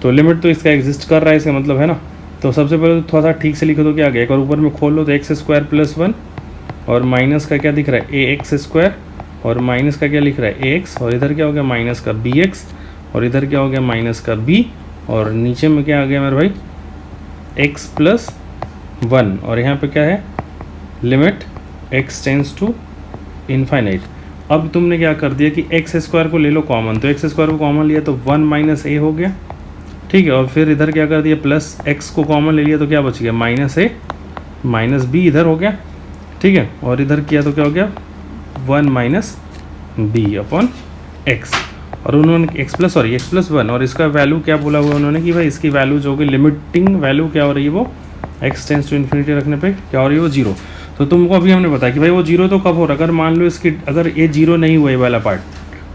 तो लिमिट तो इसका एग्जिस्ट कर रहा है, इसका मतलब है ना। तो सबसे पहले तो थोड़ा सा ठीक से लिखो तो क्या आ गया, एक और ऊपर में खोल लो तो x² + 1, और माइनस का क्या दिख रहा है ax², और माइनस का क्या लिख रहा है ax, और इधर क्या हो गया माइनस का bx, और इधर क्या हो गया माइनस का b, और नीचे में क्या आ गया मेरे भाई x+1, और यहाँ पे क्या है limit x tends to infinite. अब तुमने क्या कर दिया कि x² को ले लो कॉमन, तो x² को कॉमन लिया तो 1 - a हो गया, ठीक है। और फिर इधर क्या कर दिया, प्लस x को कॉमन ले लिया तो क्या बच गया -a - b इधर हो गया, ठीक है। और इधर किया तो क्या हो गया 1 - b/x, और उन्होंने x+1, और इसका वैल्यू क्या बोला हुआ उन्होंने कि भाई इसकी वैल्यू जो होगी, लिमिटिंग वैल्यू क्या हो रही है, वो x टेंस टू इन्फिनिटी रखने पे क्या हो रही है, वो 0। तो तुमको अभी हमने बताया कि भाई वो 0 तो कब हो रहा है, अगर मान लो इसकी अगर ये 0 नहीं हुआ ये वाला पार्ट,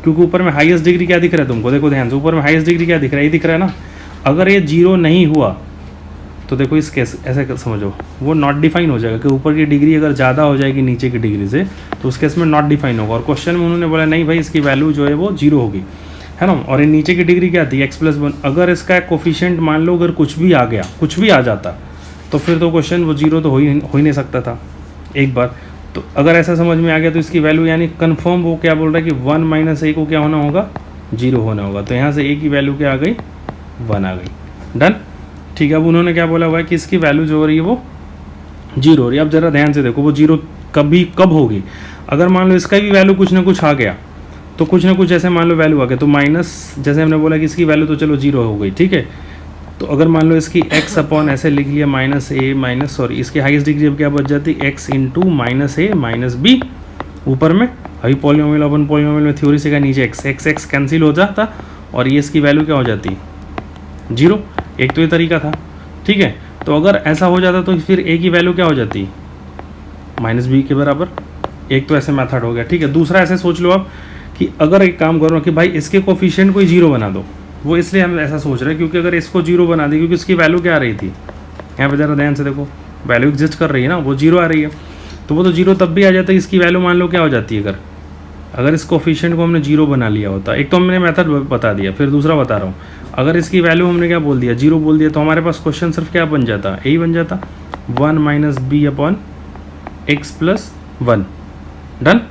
क्योंकि ऊपर में हाईएस्ट डिग्री क्या दिख रहा है तुमको, देखो ध्यान से, ऊपर में हाईएस्ट डिग्री क्या दिख रहा है, ये दिख रहा है ना। अगर ये 0 नहीं हुआ तो देखो इस केस ऐसे समझो, वो नॉट डिफाइन हो जाएगा कि ऊपर की डिग्री अगर ज़्यादा हो जाएगी नीचे की डिग्री से तो उस केस में नॉट डिफाइन होगा। और क्वेश्चन में उन्होंने बोला नहीं भाई इसकी वैल्यू जो है वो 0 होगी, है ना। और ये नीचे की डिग्री क्या थी x+1। अगर इसका कोफिशिएंट मान लो अगर कुछ भी आ गया, कुछ भी आ जाता, तो फिर तो क्वेश्चन वो 0 तो हो ही नहीं सकता था एक बार। तो अगर ऐसा समझ में आ गया तो इसकी वैल्यू यानी कन्फर्म वो क्या बोल रहा है कि 1 - a को क्या होना होगा, 0 होना होगा। तो यहाँ से a की वैल्यू क्या आ गई, 1 आ गई। डन, ठीक है। अब उन्होंने क्या बोला हुआ है कि इसकी वैल्यू जो हो रही है वो 0 हो रही है। अब ज़रा ध्यान से देखो वो 0 कब होगी, अगर मान लो इसका भी वैल्यू कुछ ना कुछ आ गया, तो कुछ ना कुछ ऐसे मान लो वैल्यू आ गया, तो माइनस जैसे हमने बोला कि इसकी वैल्यू तो चलो 0 हो गई, ठीक है। तो अगर मान लो इसकी x ऐसे लिख लिया -a इसकी हाईएस्ट डिग्री अब क्या बच जाती x × -a - b ऊपर में। अभी पॉलिनोमियल अपन पॉलिनोमियल में थ्योरी से क्या नीचे x कैंसिल हो जाता और ये इसकी वैल्यू क्या हो जाती 0। एक तो ये तरीका था, ठीक है। तो अगर ऐसा हो जाता तो फिर a की वैल्यू क्या हो जाती -b के बराबर। एक तो ऐसे मेथड हो गया, ठीक है। दूसरा ऐसे सोच लो आप कि अगर एक काम करो कि भाई इसके कोफिशिएंट को 0 बना दो। वो इसलिए हम ऐसा सोच रहे हैं क्योंकि अगर इसको 0 बना दी, क्योंकि इसकी वैल्यू क्या आ रही थी, यहाँ पे ज़रा ध्यान से देखो, वैल्यू एग्जिस्ट कर रही है ना, वो 0 आ रही है। तो वो तो 0 तब भी आ जाता है, इसकी वैल्यू मान लो क्या हो जाती है अगर इस कोफिशिएंट को हमने 0 बना लिया होता। एक तो हमने मेथड बता दिया, फिर दूसरा बता रहा हूँ, अगर इसकी वैल्यू हमने क्या बोल दिया 0 बोल दिया, तो हमारे पास क्वेश्चन सिर्फ क्या बन जाता, यही बन जाता 1 - b/x + 1। डन।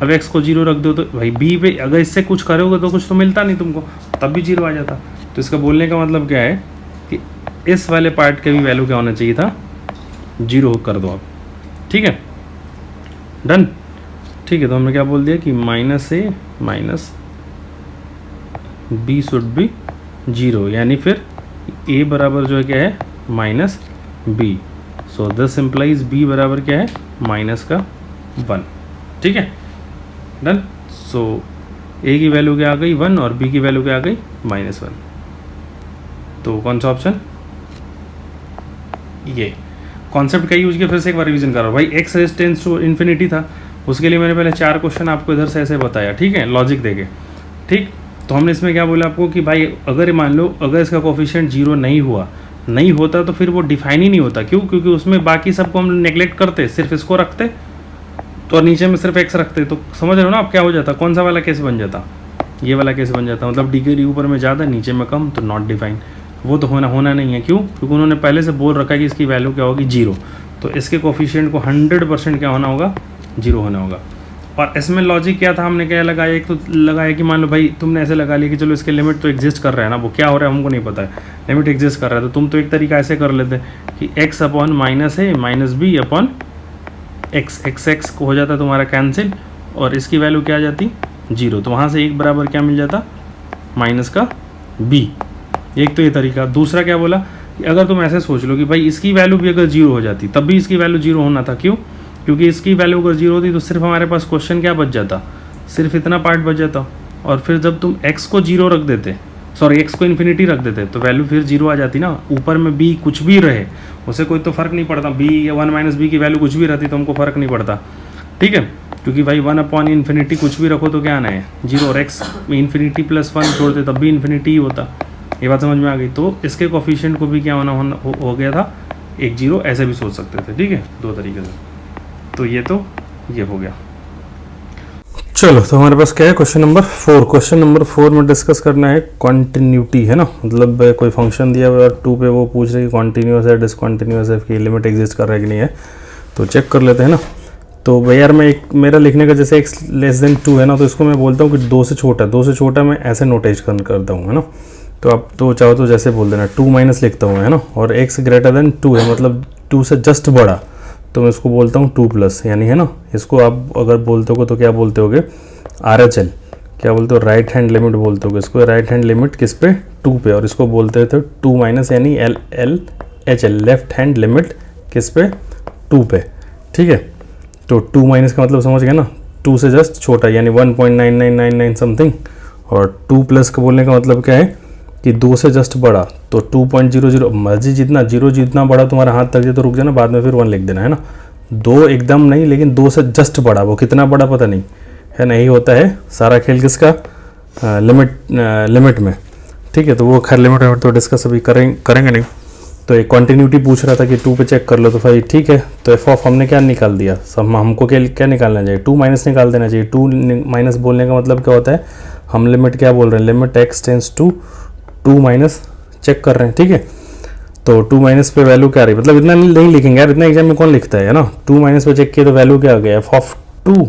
अब x को 0 रख दो तो भाई b पे अगर इससे कुछ करोगे तो कुछ तो मिलता नहीं तुमको, तब भी 0 आ जाता। तो इसका बोलने का मतलब क्या है कि इस वाले पार्ट का भी वैल्यू क्या होना चाहिए था, 0 कर दो आप, ठीक है। डन, ठीक है। तो हमने क्या बोल दिया कि -a - b शुड बी 0, यानी फिर a बराबर जो है क्या है -b। So this implies b बराबर क्या है -1, ठीक है। डन। सो a की वैल्यू क्या आ गई 1 और b की वैल्यू क्या आ गई -1। तो कौन सा ऑप्शन, ये कॉन्सेप्ट का यूज किया। फिर से एक बार रिवीजन कर रहा हूँ भाई, x रेजिस्टेंस टू इन्फिनिटी था, उसके लिए मैंने पहले 4 क्वेश्चन आपको इधर से ऐसे बताया, ठीक है, लॉजिक देके, ठीक। तो हमने इसमें क्या बोला आपको कि भाई अगर मान लो अगर इसका कोफिशिएंट 0 नहीं होता तो फिर वो डिफाइन ही नहीं होता। क्यों? क्योंकि उसमें बाकी सबको हम नेग्लेक्ट करते, सिर्फ इसको रखते तो और नीचे में सिर्फ x रखते। तो समझ रहे हो ना आप क्या हो जाता, कौन सा वाला केस बन जाता, ये वाला केस बन जाता। मतलब डिग्री ऊपर में ज़्यादा नीचे में कम, तो नॉट डिफाइन। वो तो होना नहीं है। क्यों? क्योंकि उन्होंने पहले से बोल रखा है कि इसकी वैल्यू क्या होगी 0। तो इसके कोफिशिएंट को 100% क्या होना होगा, 0 होना होगा। और इसमें लॉजिक क्या था, हमने क्या लगाया, एक तो लगाया कि मान लो भाई तुमने ऐसे लगा लिया कि चलो इसके लिमिट तो एग्जिस्ट कर रहा है ना, वो क्या हो रहा है हमको नहीं पता है, लिमिट एग्जिस्ट कर रहा है। तो तुम तो एक तरीका ऐसे कर लेते कि x/- a - b x को हो जाता तुम्हारा कैंसिल और इसकी वैल्यू क्या आ जाती 0। तो वहाँ से एक बराबर क्या मिल जाता -b। एक तो ये तरीका। दूसरा क्या बोला कि अगर तुम ऐसे सोच लो कि भाई इसकी वैल्यू भी अगर 0 हो जाती तब भी इसकी वैल्यू 0 होना था। क्यों? क्योंकि इसकी वैल्यू अगर 0 होती तो सिर्फ हमारे पास क्वेश्चन क्या बच जाता, सिर्फ इतना पार्ट बच जाता। और फिर जब तुम x को 0 रख देते, x को इन्फिनिटी रख देते, तो वैल्यू फिर 0 आ जाती ना। ऊपर में b कुछ भी रहे उसे कोई तो फ़र्क नहीं पड़ता, b या 1 - b की वैल्यू कुछ भी रहती तो हमको फ़र्क नहीं पड़ता, ठीक है। क्योंकि भाई 1/∞ कुछ भी रखो तो क्या आना है 0, और x इन्फिनिटी +1 छोड़ दे तब भी इन्फिनिटी ही होता। ये बात समझ में आ गई। तो इसके कोफिशिएंट को भी क्या हो गया था 1 0, ऐसे भी सोच सकते थे, ठीक है, दो तरीके से। तो ये हो गया। चलो, तो हमारे पास क्या है क्वेश्चन नंबर 4। क्वेश्चन नंबर 4 में डिस्कस करना है कॉन्टिन्यूटी, है ना। मतलब कोई फंक्शन दिया हुआ और 2 पे वो पूछ रहे कि कॉन्टिन्यूस है डिसकॉन्टिन्यूस है, कि लिमिट एग्जिस्ट कर रहा है कि नहीं है। तो चेक कर लेते हैं ना। तो भाई यार मैं मेरा लिखने का जैसे x < 2 है ना, तो इसको मैं बोलता हूँ कि 2 से छोटा मैं ऐसे नोटेशन करता हूँ, है ना। तो आप तो चाहो तो जैसे बोल देना 2- लिखता हूँ, है ना। और x > 2 है, मतलब 2 से जस्ट बड़ा, तो मैं इसको बोलता हूँ 2+, यानी, है ना। इसको आप अगर बोलते हो तो क्या बोलते होगे, RHL, क्या बोलते हो, राइट हैंड लिमिट बोलते हो इसको। राइट हैंड लिमिट किस पे, 2 पे। और इसको बोलते थे 2- यानी LHL, लेफ्ट हैंड लिमिट किस पे, 2 पे, ठीक है। तो 2- का मतलब समझ गए ना, 2 से जस्ट छोटा, यानी 1.9999 समथिंग। और 2+ का बोलने का मतलब क्या है कि 2 से जस्ट बड़ा, तो 2.00। मर्जी जितना 0 जितना बड़ा तुम्हारा हाथ तक जाए तो रुक जाना, बाद में फिर 1 लिख देना, है ना। 2 एकदम नहीं, लेकिन 2 से जस्ट बड़ा, वो कितना बड़ा पता नहीं, है ना। यही होता है सारा खेल किसका, लिमिट में, ठीक है। तो वो खैर लिमिट तो डिस्कस अभी करेंगे नहीं, तो एक कंटिन्यूटी पूछ रहा था कि 2 पे चेक कर लो, तो भाई ठीक है। तो एफ ऑफ हमने क्या निकाल दिया, सब हमको क्या निकालना चाहिए, 2 माइनस निकाल देना चाहिए। 2 माइनस बोलने का मतलब क्या होता है, हम लिमिट क्या बोल रहे हैं, limit x tends to 2 minus check कर रहे हैं, ठीक है। तो 2 माइनस पे वैल्यू क्या आ रही, मतलब इतना नहीं लिखेंगे यार, इतना एग्जाम में कौन लिखता है ना। 2 माइनस पे चेक किया तो वैल्यू क्या आ गया, एफ ऑफ 2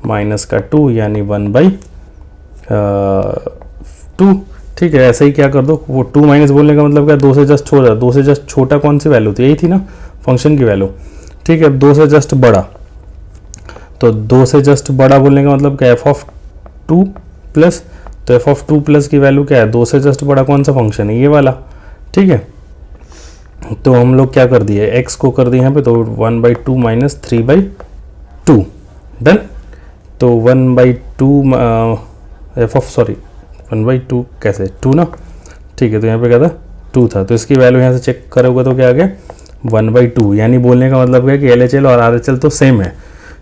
माइनस का 2 यानी 1/2, ठीक है। ऐसे ही क्या कर दो, वो 2 माइनस बोलने का मतलब क्या, 2 से जस्ट छोटा, 2 से जस्ट छोटा कौन सी वैल्यू थी, यही थी ना फंक्शन की वैल्यू, ठीक है। 2 से जस्ट बड़ा, तो 2 से जस्ट बड़ा बोलने का मतलब क्या, एफ ऑफ 2 प्लस, तो एफ ऑफ 2 प्लस की वैल्यू क्या है, 2 से जस्ट बड़ा कौन सा फंक्शन है, ये वाला, ठीक है। तो हम लोग क्या कर दिए, x को कर दिए यहाँ पे, तो 1/2 माइनस 3/2 डन। तो 1/2 एफ ऑफ 1/2 कैसे 2 ना, ठीक है। तो यहाँ पे क्या था 2 था, तो इसकी वैल्यू यहाँ से चेक करोगे तो क्या आ गया 1/2, यानी बोलने का मतलब क्या है कि LHL और RHL तो सेम है।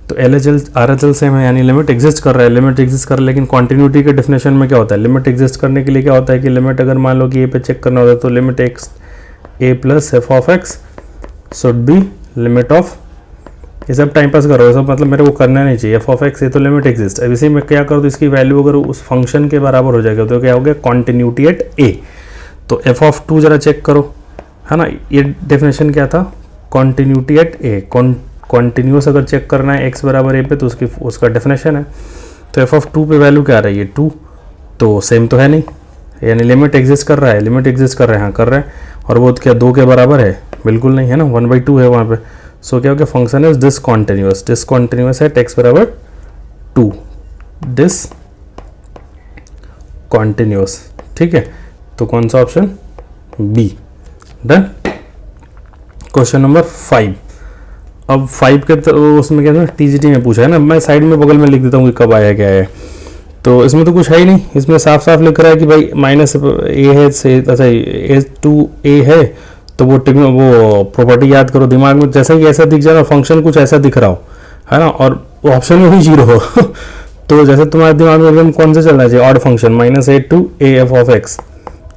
तो LHL RHL सेम है यानी लिमिट एग्जिस्ट कर रहा है, लिमिट एग्जिस्ट कर रहा है। लेकिन कॉन्टिन्यूटी के डेफिनेशन में क्या होता है, लिमिट एग्जिस्ट करने के लिए क्या होता है कि लिमिट अगर मान लो कि ए पे चेक करना होता है तो limit x a plus f of x should be limit of, ये सब टाइम पास करो, सब मतलब मेरे को करना नहीं चाहिए, एफ ऑफ एक्स ये तो लिमिट एग्जिस्ट। अब इसी में क्या करो तो इसकी वैल्यू अगर उस फंक्शन के बराबर हो जाएगा तो क्या हो गया, कॉन्टिन्यूटी एट a। तो एफ ऑफ 2 जरा चेक करो, है ना, ये डेफिनेशन क्या था, कॉन्टिन्यूटी एट a, कॉन्टिन्यूस अगर चेक करना है x बराबर a पे तो उसका डेफिनेशन है। तो एफ ऑफ 2 पे वैल्यू क्या आ रही है 2, तो सेम तो है नहीं, यानी लिमिट एग्जिस्ट कर रहा है, लिमिट एग्जिस्ट कर रहे हैं, हाँ कर रहे हैं। और वो क्या 2 के बराबर है, बिल्कुल नहीं है ना, 1/2 है वहाँ पे। सो क्या हो गया, फंक्शन इज डिसकॉन्टिन्यूअस, डिसकॉन्टिन्यूअस है x बराबर 2, डिसकॉन्टिन्यूअस, ठीक है। तो कौन सा option, B, done. Question number 5, अब 5 के तो उसमें क्या था, TGT में पूछा है ना, मैं साइड में बगल में लिख देता हूँ कि कब आया क्या है। तो इसमें तो कुछ है ही नहीं, इसमें साफ साफ लिख रहा है कि भाई माइनस ए है, अच्छा A2a है, तो वो प्रॉपर्टी याद करो दिमाग में, जैसा कि ऐसा दिख जाए ना, फंक्शन कुछ ऐसा दिख रहा हो, है ना, और ऑप्शन में भी 0 हो तो जैसे तुम्हारे दिमाग में एकदम कौन सा चलना चाहिए, odd function, -a2a F of x.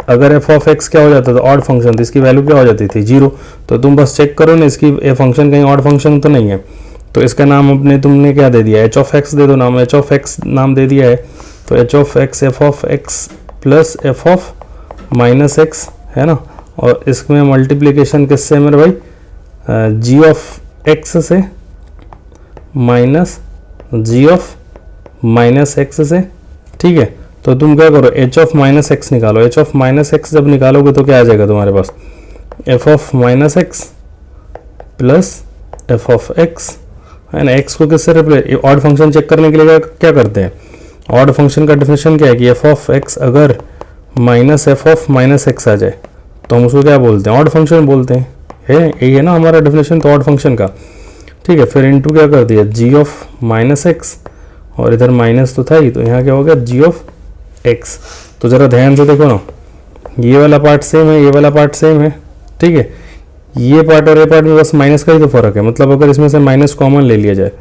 अगर एफ ऑफ एक्स क्या हो जाता था, ऑड फंक्शन, तो इसकी वैल्यू क्या हो जाती थी 0। तो तुम बस चेक करो ना, इसकी ए फंक्शन कहीं ऑड फंक्शन तो नहीं है। तो इसका नाम अपने तुमने क्या दे दिया, एच ऑफ एक्स दे दो नाम, एच ऑफ एक्स नाम दे दिया है। तो h of x f of x plus f of minus x, है ना। और इसमें मल्टीप्लिकेशन किससे है मेरे भाई, जी ऑफ एक्स से minus g of minus x से, ठीक है। तो तुम क्या करो, एच ऑफ माइनस एक्स निकालो, एच ऑफ माइनस एक्स जब निकालोगे तो क्या आ जाएगा तुम्हारे पास, f of minus x plus f of x, है ना। एक्स को किससे रिप्लेस, ऑड फंक्शन चेक करने के लिए क्या करते हैं, ऑड फंक्शन का डेफिनेशन क्या है कि एफ ऑफ एक्स अगर minus f of minus x आ जाए तो हम उसको क्या बोलते हैं, ऑड फंक्शन बोलते हैं, है यही है ना हमारा डेफिनेशन, तो ऑड फंक्शन का, ठीक है। फिर इनटू क्या कर दिया, जी ऑफ माइनस एक्स, और इधर माइनस तो था ही, तो यहाँ क्या हो गया, जी ऑफ एक्स। तो ज़रा ध्यान से देखो ना, ये वाला पार्ट सेम है, ये वाला पार्ट सेम है, ठीक है। ये पार्ट और ये पार्ट में बस माइनस का ही तो फर्क है, मतलब अगर इसमें से माइनस कॉमन ले लिया जाए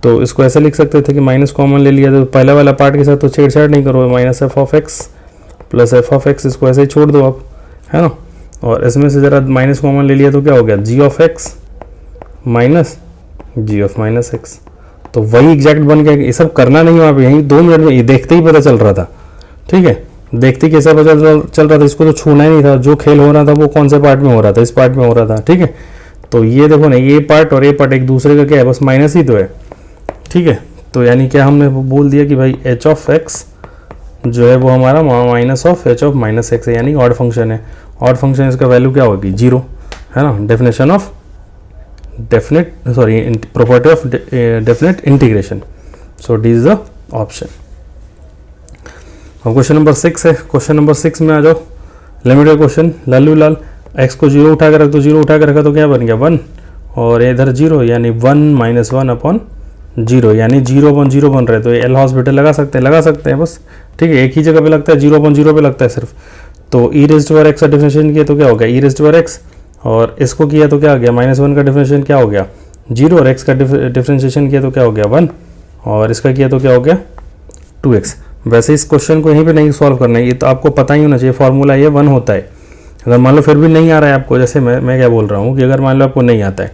तो इसको ऐसे लिख सकते थे कि माइनस कॉमन ले लिया तो पहले वाला पार्ट के साथ तो छेड़छाड़ नहीं करो, minus f of x plus f of x, इसको ऐसे ही छोड़ दो आप, है ना। और इसमें से ज़रा माइनस कॉमन ले लिया तो क्या हो गया, g of x minus g of minus x. तो वही एग्जैक्ट बन गया, ये सब करना नहीं वहाँ पे, यहीं 2 मिनट में ये देखते ही पता चल रहा था, ठीक है। देखते कैसा पता चल रहा था, इसको तो छूना ही नहीं था, जो खेल हो रहा था वो कौन से पार्ट में हो रहा था, इस पार्ट में हो रहा था, ठीक है। तो ये देखो ना, ये पार्ट और ये पार्ट एक दूसरे का क्या है, बस माइनस ही तो है, ठीक है। तो यानी क्या हमने बोल दिया कि भाई एच ऑफ एक्स जो है वो हमारा minus of H of minus x है, यानी ऑड फंक्शन है। ऑड फंक्शन इसका वैल्यू क्या होगी, 0, है ना। Definition of definite, sorry property of definite integration, so D is the option. अब क्वेश्चन नंबर 6 है, क्वेश्चन नंबर 6 में आ जाओ, लिमिट का क्वेश्चन, लालू लाल एक्स को 0 उठा के रख दो, 0 उठा के रखा तो क्या बन गया 1, और इधर 0, यानी 1 - 1 अपॉन 0, यानी 0/0 बन रहे, तो एल हॉस्पिटल लगा सकते हैं बस, ठीक है। एक ही जगह पे लगता है, 0/0 पे लगता है सिर्फ। तो ई रेज़्ड टू पावर एक्स का डिफरेंशिएशन किया तो क्या हो गया, ई रेज़्ड टू पावर एक्स, और इसको किया तो क्या हो गया, -1 का डिफरेंशिएशन क्या हो गया 0, और एक्स का डिफरेंशिएशन किया तो क्या हो गया 1, और इसका किया तो क्या हो गया 2x। वैसे इस क्वेश्चन को यहीं पे नहीं सॉल्व करना है, ये तो आपको पता ही होना चाहिए, फॉर्मूला ये 1 होता है अगर मान लो फिर भी नहीं आ रहा है आपको, जैसे मैं क्या बोल रहा हूँ कि अगर मान लो आपको नहीं आता है,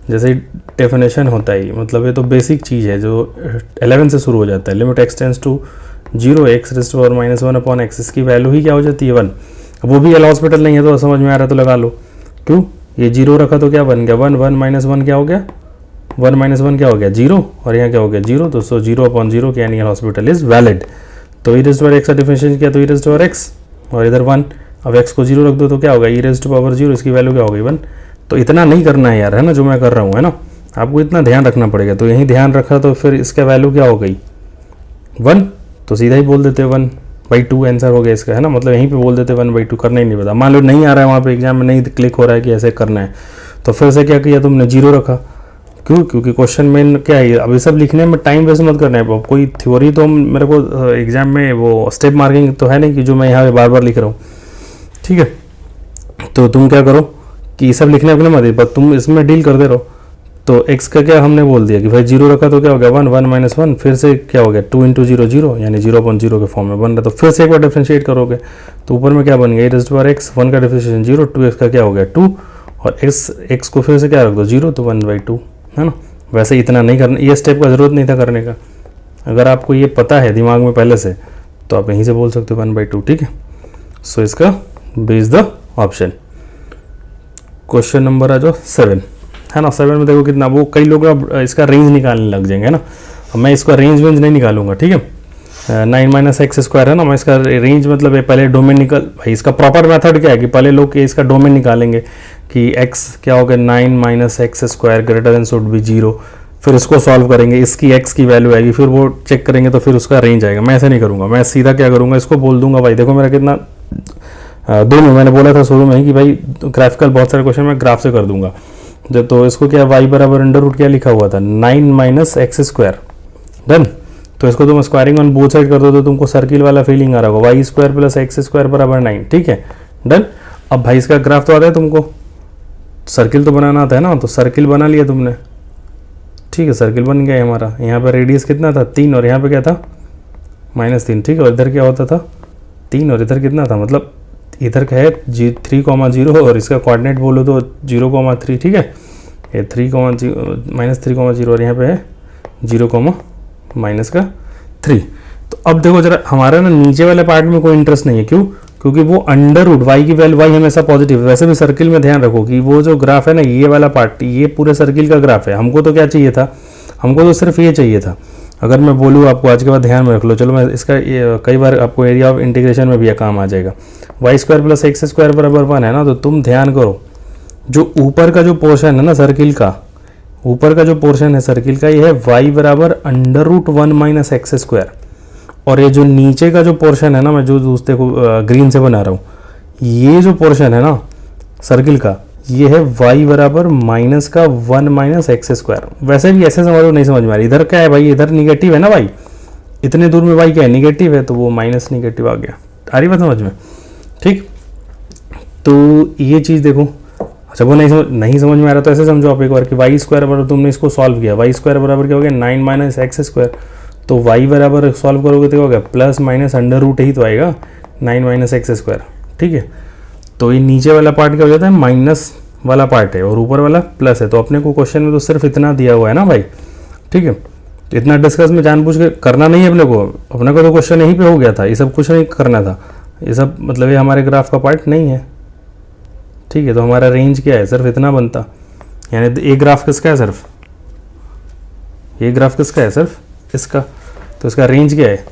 जैसे डेफिनेशन होता है, मतलब ये तो बेसिक चीज़ है जो 11 से शुरू हो जाता है, limit x tends to 0 x raise to power -1 upon x, इसकी वैल्यू ही क्या हो जाती है 1। अब वो भी एल हॉस्पिटल नहीं है तो समझ में आ रहा है तो लगा लो, क्यों ये 0 रखा तो क्या बन गया 1, 1 माइनस 1 क्या हो गया 1 माइनस 1 क्या हो गया 0, और यहाँ क्या हो गया 0, तो 0 अपॉन 0 के यानी एल हॉस्पिटल इज वैलिड। तो e raise to power x का डिफरेंशिएशन किया तो e raise to power x, और इधर 1, अब x को 0 रख दो तो क्या होगा ई रेज़ टू पावर 0, इसकी वैल्यू क्या होगी 1। तो इतना नहीं करना है यार, है ना, जो मैं कर रहा हूँ, है ना, आपको इतना ध्यान रखना पड़ेगा। तो यही ध्यान रखा तो फिर इसका वैल्यू क्या हो गई 1, तो सीधा ही बोल देते 1/2 आंसर हो गया इसका, है ना, मतलब यहीं पे बोल देते 1/2, करना ही नहीं पता। मान लो नहीं आ रहा है वहाँ पे एग्जाम में, नहीं क्लिक हो रहा है कि ऐसे करना है, तो फिर से क्या किया तुमने 0 रखा, क्यों, क्योंकि क्वेश्चन में क्या है, अभी सब लिखने में टाइम वेस्ट मत करना है। कोई थ्योरी तो मेरे को एग्जाम में वो स्टेप मार्किंग तो है नहीं कि जो मैं यहाँ पे बार बार लिख रहा हूँ, ठीक है। तो तुम क्या करो कि सब लिखने अपने मत, पर तुम इसमें डील करते रहो। तो x का क्या हमने बोल दिया कि भाई 0 रखा तो क्या हो गया 1, 1 माइनस 1, फिर से क्या हो गया 2 इंटू 0 0, यानी 0/0 के फॉर्म में बन रहा है। तो फिर से एक बार डिफरेंशिएट करोगे तो ऊपर में क्या बन गया e टू x, 1 का डिफरेंशिएशन 0, 2x का क्या हो गया 2, और x को फिर से क्या रख दो 0, तो 1/2, है ना। वैसे इतना नहीं करना, ये स्टेप का ज़रूरत नहीं था करने का। अगर आपको ये पता है दिमाग में पहले से तो आप यहीं से बोल सकते हो 1/2, ठीक है। सो इसका b is the option. Question number आ जाओ 7, है ना। 7 में देखो कितना, वो कई लोग इसका रेंज निकालने लग जाएंगे, है ना। अब मैं इसका रेंज नहीं निकालूंगा, ठीक है। 9 माइनस एक्स स्क्वायर है ना, मैं इसका रेंज मतलब पहले डोमेन भाई इसका प्रॉपर मेथड क्या है कि पहले लोग इसका डोमेन निकालेंगे कि x क्या हो गया 9 minus x square greater than should be 0, फिर इसको सॉल्व करेंगे, इसकी x की वैल्यू आएगी, फिर वो चेक करेंगे तो फिर उसका रेंज आएगा। मैं ऐसे नहीं करूँगा, मैं सीधा क्या करूँगा, इसको बोल दूंगा भाई देखो मेरा कितना, दोनों मैंने बोला था शुरू में ही कि भाई ग्राफिकल बहुत सारे क्वेश्चन मैं ग्राफ से कर दूंगा। तो इसको क्या y बराबर अंडर रूट क्या लिखा हुआ था 9 माइनस एक्स स्क्वायर, डन। तो इसको तुम स्क्वायरिंग ऑन बोथ साइड कर दो तो तुमको सर्किल वाला फीलिंग आ रहा होगा, y square plus x square बराबर 9, ठीक है, डन। अब भाई इसका ग्राफ तो आता है तुमको, सर्किल तो बनाना आता है ना, तो सर्किल बना लिया तुमने, ठीक है, सर्किल बन गया हमारा। यहाँ पर रेडियस कितना था 3, और यहाँ पे क्या था -3, ठीक है, और इधर क्या होता था 3, और इधर कितना था, मतलब इधर का है 3,0 और इसका कोऑर्डिनेट बोलो तो 0,3, ठीक है, ये 3,0 -3,0 और यहाँ पे है 0,-3। तो अब देखो जरा हमारा ना नीचे वाले पार्ट में कोई इंटरेस्ट नहीं है, क्यों, क्योंकि वो अंडर रूट वाई की वैल्यू, वाई हमेशा पॉजिटिव है। वैसे भी सर्किल में ध्यान रखो कि वो जो ग्राफ है ना, ये वाला पार्ट, ये पूरे सर्किल का ग्राफ है। हमको तो क्या चाहिए था, हमको तो सिर्फ ये चाहिए था। अगर मैं बोलूँ आपको आज के बाद ध्यान में रख लो, चलो मैं इसका कई बार आपको एरिया ऑफ इंटीग्रेशन में भी काम आ जाएगा। Y square plus x square बराबर 1 है ना, तो तुम ध्यान करो जो ऊपर का जो पोर्शन है ना सर्किल का, ऊपर का जो पोर्शन है सर्किल का, ये है y बराबर under root 1 minus x square, और ये जो नीचे का जो पोर्शन है ना, मैं जो दूसरे को ग्रीन से बना रहा हूँ, ये जो पोर्शन है ना सर्किल का, ये है y बराबर माइनस का 1 माइनस एक्स स्क्वायर। वैसे भी ऐसे समझो, नहीं समझ में आ रही, इधर क्या है भाई, इधर निगेटिव है ना भाई, इतने दूर में y क्या है निगेटिव है, तो वो माइनस निगेटिव आ गया। आ रही बात समझ में, ठीक। तो ये चीज़ देखो, अच्छा वो नहीं समझ में आ रहा तो ऐसे समझो आप एक बार कि वाई स्क्वायर बराबर, तुमने इसको सॉल्व किया, वाई स्क्वायर बराबर क्या हो गया 9 माइनस एक्स स्क्वायर, तो वाई बराबर सॉल्व करोगे तो क्या हो गया प्लस माइनस अंडर रूट ही तो आएगा 9 माइनस एक्स स्क्वायर, ठीक है। तो ये नीचे वाला पार्ट क्या हो जाता है माइनस वाला पार्ट है और ऊपर वाला प्लस है। तो अपने को क्वेश्चन में तो सिर्फ इतना दिया हुआ है ना भाई, ठीक है। तो इतना डिस्कस में जानबूझ के करना नहीं है अपने को तो क्वेश्चन यहीं पे हो गया था, ये सब कुछ नहीं करना था, ये सब मतलब ये हमारे ग्राफ का पार्ट नहीं है, ठीक है। तो हमारा रेंज क्या है, सिर्फ इतना बनता, यानी एक ग्राफ किसका है, सिर्फ ये ग्राफ किसका है, सिर्फ इसका। तो इसका रेंज क्या है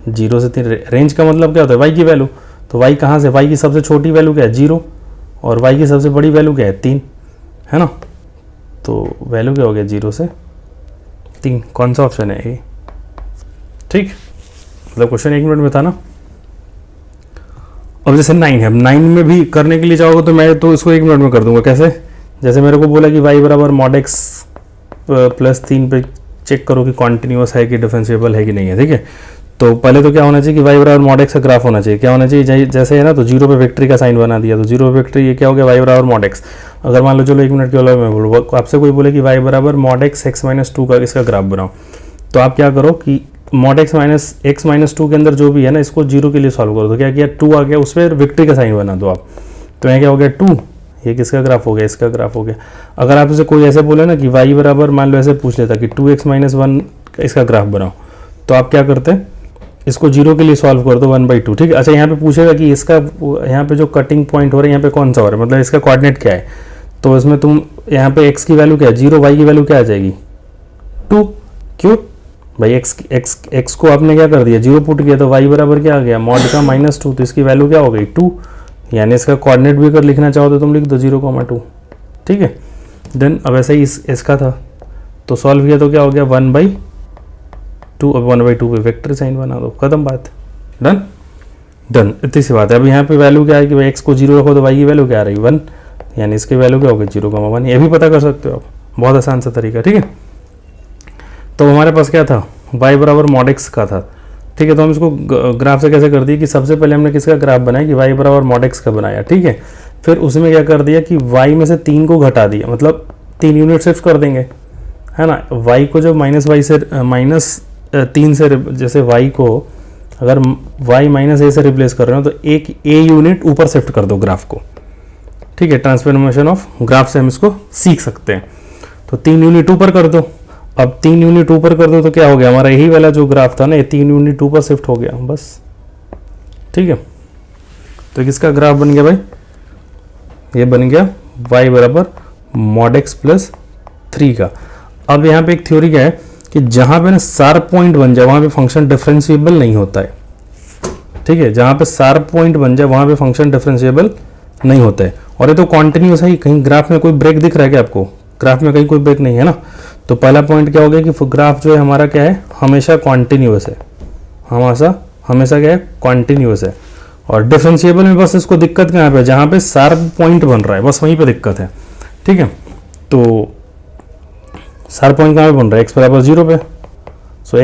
0 से 3। रेंज का मतलब क्या होता है, y की वैल्यू, तो y कहाँ से, y की सबसे छोटी वैल्यू क्या है 0, और y की सबसे बड़ी वैल्यू क्या है 3, है ना। तो वैल्यू क्या हो गया 0 से 3, कौन सा ऑप्शन है ये, ठीक। मतलब क्वेश्चन 1 मिनट में था ना। अब जैसे 9 है, 9 में भी करने के लिए चाहोगे तो मैं तो इसको 1 मिनट में कर दूंगा। कैसे, जैसे मेरे को बोला कि y बराबर मॉड x प्लस 3 पे चेक करो कि कॉन्टिन्यूस है कि डिफरेंशिएबल है कि नहीं है, ठीक है। तो पहले तो क्या होना चाहिए कि y बराबर मॉड x का ग्राफ होना चाहिए, क्या होना चाहिए, जैसे है ना, तो 0 पे विक्ट्री का साइन बना दिया, तो 0 पे विक्ट्री, ये क्या हो गया y बराबर मॉड x। अगर मान लो चलो 1 मिनट के लिए मैं बोलूँ, आपसे कोई बोले कि y बराबर मॉड x माइनस 2 का इसका ग्राफ बनाओ, तो आप क्या करो कि मॉड x माइनस 2 के अंदर जो भी है ना, इसको 0 के लिए सॉल्व करो। तो क्या किया 2 आ गया, उस पर विक्ट्री का साइन बना दो आप, तो यहाँ क्या हो गया 2, ये किसका ग्राफ हो गया, इसका ग्राफ हो गया। अगर आप इसे कोई ऐसे बोले ना कि y बराबर, मान लो ऐसे पूछ लेता कि 2x - 1 इसका ग्राफ बनाओ, तो आप क्या करते हैं, इसको 0 के लिए सॉल्व कर दो 1/2, ठीक है। अच्छा यहाँ पे पूछेगा कि इसका यहाँ पे जो कटिंग पॉइंट हो रहा है यहाँ पे कौन सा हो रहा है, मतलब इसका कोऑर्डिनेट क्या है, तो इसमें तुम यहाँ पे x की वैल्यू क्या है 0, y की वैल्यू क्या आ जाएगी 2। क्यों भाई, x को आपने क्या कर दिया 0 पुट किया, तो y बराबर क्या आ गया मॉड का -2, तो इसकी वैल्यू क्या हो गई 2। यानी इसका कोऑर्डिनेट भी अगर लिखना चाहो तो तुम लिख दो 0,2, ठीक है। देन अब ऐसा ही इसका था, तो सॉल्व किया तो क्या हो गया 1/2, अब 1/2 पे वेक्टर साइन बना दो, खत्म बात, डन डन, इतनी सी बात है। अब यहाँ पे वैल्यू क्या है कि भाई x को 0 रखो तो y की वैल्यू क्या आ रही 1, यानी इसकी वैल्यू क्या होगी 0,1, ये भी पता कर सकते हो आप, बहुत आसान सा तरीका, ठीक है। तो हमारे पास क्या था y बराबर मॉड x का था, ठीक है। तो हम इसको ग्राफ से कैसे कर दिए कि सबसे पहले हमने किसका ग्राफ बनाया कि y बराबर मॉड x का बनाया, ठीक है। फिर उसमें क्या कर दिया कि y में से 3 को घटा दिया, मतलब 3 यूनिट शिफ्ट कर देंगे, है ना। y को जब -3 से जैसे y को अगर y - a से रिप्लेस कर रहे हो तो एक a यूनिट ऊपर शिफ्ट कर दो ग्राफ को, ठीक है। ट्रांसफॉर्मेशन ऑफ ग्राफ से हम इसको सीख सकते हैं। तो 3 यूनिट ऊपर कर दो, अब 3 यूनिट ऊपर कर दो तो क्या हो गया, हमारा यही वाला जो ग्राफ था ना, ये 3 यूनिट ऊपर शिफ्ट हो गया बस, ठीक है। तो किसका ग्राफ बन गया भाई, ये बन गया y बराबर मॉड x प्लस 3 का। अब यहाँ पे एक थ्योरी क्या है कि जहाँ पे ना शार्प पॉइंट बन जाए वहाँ पे फंक्शन डिफरेंशिएबल नहीं होता है, ठीक है। जहाँ पे शार्प पॉइंट बन जाए वहाँ पे फंक्शन डिफरेंशिएबल नहीं होता है। और ये तो कॉन्टिन्यूस है, कहीं ग्राफ में कोई ब्रेक दिख रहा है क्या आपको, ग्राफ में कहीं कोई ब्रेक नहीं है ना। तो पहला पॉइंट क्या हो गया कि ग्राफ जो है हमारा क्या है, हमेशा कॉन्टिन्यूस है, हमेशा क्या है कॉन्टिन्यूस है। और डिफरेंशिएबल में बस इसको दिक्कत कहाँ पे है, जहाँ पे शार्प पॉइंट बन रहा है बस वहीं पे दिक्कत है, ठीक है। तो शार्प पॉइंट कहाँ पे बन रहा है, x बराबर 0 पे, सो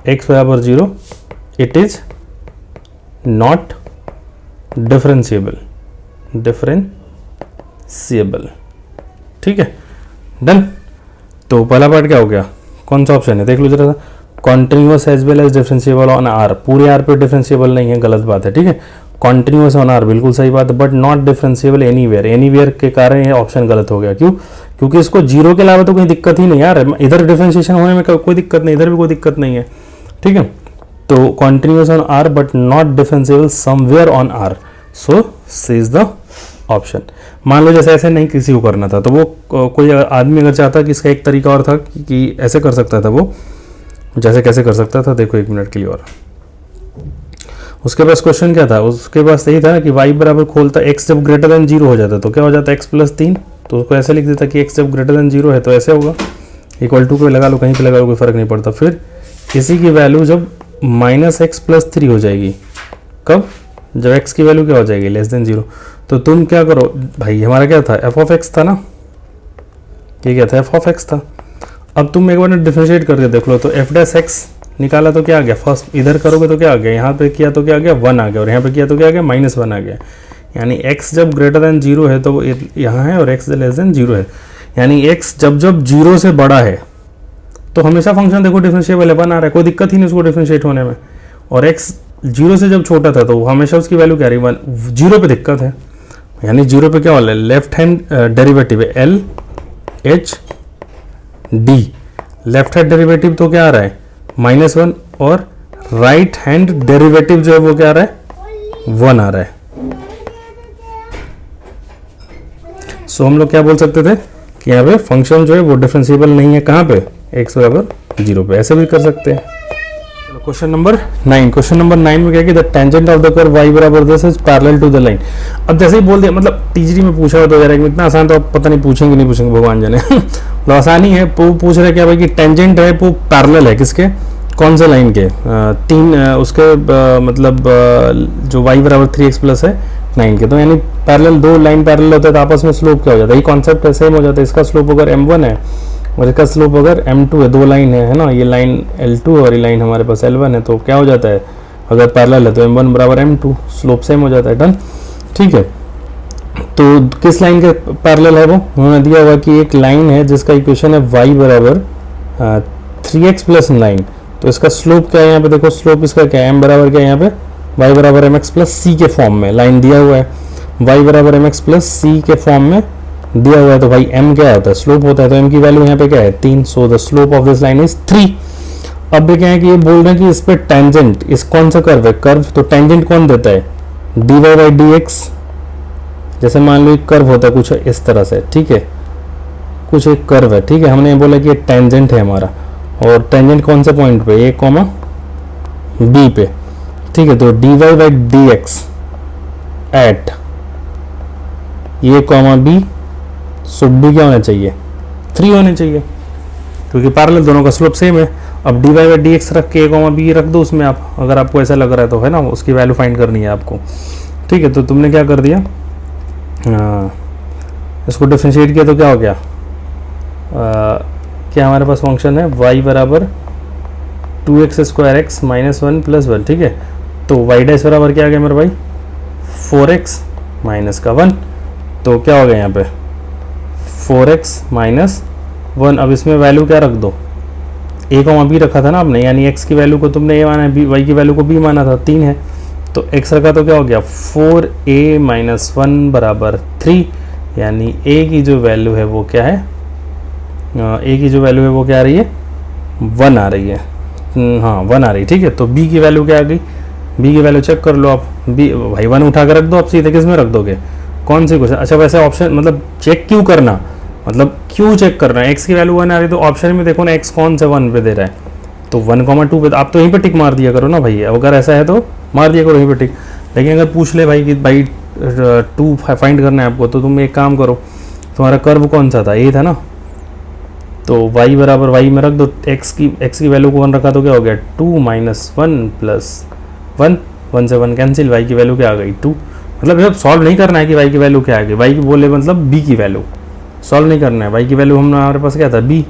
x बराबर 0 इट इज नॉट डिफरेंशिएबल, ठीक है, डन। तो पहला पार्ट क्या हो गया, कौन सा ऑप्शन है देख लो जरा सा, continuous as well as differentiable on R, पूरे आर पे डिफरेंशिएबल नहीं है, गलत बात है, ठीक है। कॉन्टिन्यूस ऑन आर बिल्कुल सही बात है, बट नॉट डिफरेंशिएबल एनीवेयर के कारण ये ऑप्शन गलत हो गया। क्यों, क्योंकि इसको 0 के अलावा तो कोई दिक्कत ही नहीं यार, इधर डिफरेंशिएशन होने में कोई दिक्कत नहीं, इधर भी कोई दिक्कत नहीं है, ठीक है। तो continuous on R but not differentiable somewhere on R, so C is the option. मान लो जैसे ऐसे नहीं किसी को करना था, तो वो कोई आदमी अगर चाहता कि इसका एक तरीका और था कि ऐसे कर सकता था, वो जैसे कैसे कर सकता था देखो 1 मिनट के लिए। और उसके पास क्वेश्चन क्या था, उसके पास यही था ना कि y बराबर खोलता x जब ग्रेटर देन 0 हो जाता तो क्या हो जाता x + 3, तो उसको ऐसे लिख देता कि x जब ग्रेटर देन 0 है तो ऐसे होगा, इक्वल टू को लगा लो, कहीं पे लगा लो कोई फर्क नहीं पड़ता। फिर इसी की वैल्यू जब -x + 3 हो जाएगी, कब, जब x की वैल्यू क्या हो जाएगी <0। तो तुम क्या करो भाई, हमारा क्या था f(x) था ना, ये क्या था f(x) था। अब तुम एक बार डिफरेंशिएट करके देख लो, तो f' निकाला तो क्या आ गया, फर्स्ट इधर करोगे तो क्या आ गया, यहाँ पे किया तो क्या आ गया 1 आ गया, और यहाँ पे किया तो क्या आ गया -1 आ गया। यानी x जब ग्रेटर देन 0 है तो वो यहाँ है, और x लेस देन 0 है, यानी x जब 0 से बड़ा है तो हमेशा फंक्शन देखो डिफरेंशिएबल है, 1 आ रहा है, कोई दिक्कत ही नहीं उसको डिफरेंशिएट होने में। और x 0 से जब छोटा था तो हमेशा उसकी वैल्यू क्या रही 1, 0 पे दिक्कत है, यानी 0 पे क्या हो रहा है, लेफ्ट हैंड डेरिवेटिव है LHD, लेफ्ट हैंड डेरिवेटिव तो क्या आ रहा है -1, और राइट हैंड डेरिवेटिव जो है वो क्या आ रहा है 1 आ रहा है। सो हम लोग क्या बोल सकते थे कि यहाँ पे फंक्शन जो है वो डिफरेंशिएबल नहीं है, कहाँ पे, x बराबर 0 पे, ऐसे भी कर सकते हैं। क्वेश्चन नंबर 9, क्वेश्चन नंबर 9 में क्या है कि the tangent of the curve y बराबर this is parallel to the line. अब जैसे ही बोल दिया, मतलब टीजीटी में पूछा हो तो यार इतना आसान तो पता नहीं पूछेंगे नहीं पूछेंगे, भगवान जाने तो आसानी है। पूछ रहे क्या भाई कि टेंजेंट है वो पैरेलल है किसके, कौन से लाइन के, उसके मतलब जो y बराबर 3x प्लस है 9 के, तो यानी पैरेलल, दो लाइन पैरेलल होते हैं तो आपस में स्लोप क्या हो जाता है, ये कॉन्सेप्ट सेम हो जाता है। इसका स्लोप अगर m1 है और इसका स्लोप अगर m2 है, दो लाइन है ना, ये लाइन L2 और ये लाइन हमारे पास L1 है, तो क्या हो जाता है अगर पैरेलल है तो m1 बराबर m2, स्लोप सेम हो जाता है, डन, ठीक है। तो किस लाइन के पैरेलल है वो, उन्होंने दिया हुआ कि एक लाइन है जिसका इक्वेशन है y बराबर 3x प्लस 9, तो इसका स्लोप क्या है, यहाँ पे देखो स्लोप इसका क्या है, m बराबर क्या है यहाँ पे y बराबर mx प्लस c के फॉर्म में लाइन दिया हुआ है।
वाई बराबर एम एक्स प्लस सी के फॉर्म में दिया हुआ है। तो भाई m क्या होता है, स्लोप होता है, तो m की वैल्यू यहाँ पे क्या है 3, so the slope of this line is 3। अब भी क्या है कि ये बोल रहे हैं कि इस पे टेंजेंट, इस कौन सा कर्व है, कर्व, तो टेंजेंट कौन देता है, dy बाई डी एक्स। जैसे मान लो एक कर्व होता है कुछ इस तरह से, ठीक है, कुछ एक कर्व है, ठीक है, हमने ये बोला कि ये टेंजेंट है हमारा, और टेंजेंट कौन से पॉइंट पे, ए कॉमा बी पे, ठीक है। तो dy by d x at a comma b should भी क्या होना चाहिए, 3 होने चाहिए, क्योंकि पैरेलल दोनों का स्लोप सेम है। अब dy बाई डी एक्स रख के ए कॉमा बी रख दो उसमें आप, अगर आपको ऐसा लग रहा है तो, है ना, उसकी वैल्यू फाइंड करनी है आपको, ठीक है। तो तुमने क्या कर दिया, इसको डिफरेंशिएट किया तो क्या हो गया, क्या हमारे पास फंक्शन है y बराबर 2x square x minus 1 plus 1, ठीक है। तो y डैश बराबर क्या आ गया मेरे भाई, 4x माइनस का 1, तो क्या हो गया यहाँ पे 4x माइनस 1। अब इसमें वैल्यू क्या रख दो, a को b रखा था ना आपने, यानी x की वैल्यू को तुमने a माना है, y की वैल्यू को b माना था, 3 है, तो x रखा तो क्या हो गया 4a माइनस 1 बराबर 3, यानी a की जो वैल्यू है वो क्या है, a की जो वैल्यू है वो क्या आ रही है, 1 आ रही है, हाँ 1 आ रही है, ठीक है। तो b की वैल्यू क्या आ गई, b की वैल्यू चेक कर लो आप, b भाई 1 उठा कर रख दो आप, सीधे किस में रख दोगे, कौन सी क्वेश्चन, अच्छा वैसे ऑप्शन मतलब चेक क्यों करना, मतलब क्यों चेक करना है, x की वैल्यू 1 आ रही है तो ऑप्शन में देखो ना x कौन से 1 पे दे रहा है, तो 1,2 पे, आप तो यहीं पे टिक मार दिया करो ना भाई, अगर ऐसा है तो मार दिया करो यहीं पे टिक। लेकिन अगर पूछ ले भाई कि भाई 2 फाइंड करना है आपको, तो तुम एक काम करो, तुम्हारा कर्व कौन सा था, a था ना, तो y बराबर y में रख दो, x की वैल्यू को 1 रखा तो क्या हो गया 2 माइनस 1 प्लस 1, 1 से 1 कैंसिल, y की वैल्यू क्या आ गई 2। मतलब जब सॉल्व नहीं करना है कि y की वैल्यू क्या आ गई, y की बोले मतलब b की वैल्यू सॉल्व नहीं करना है, y की वैल्यू हमारे पास क्या था b,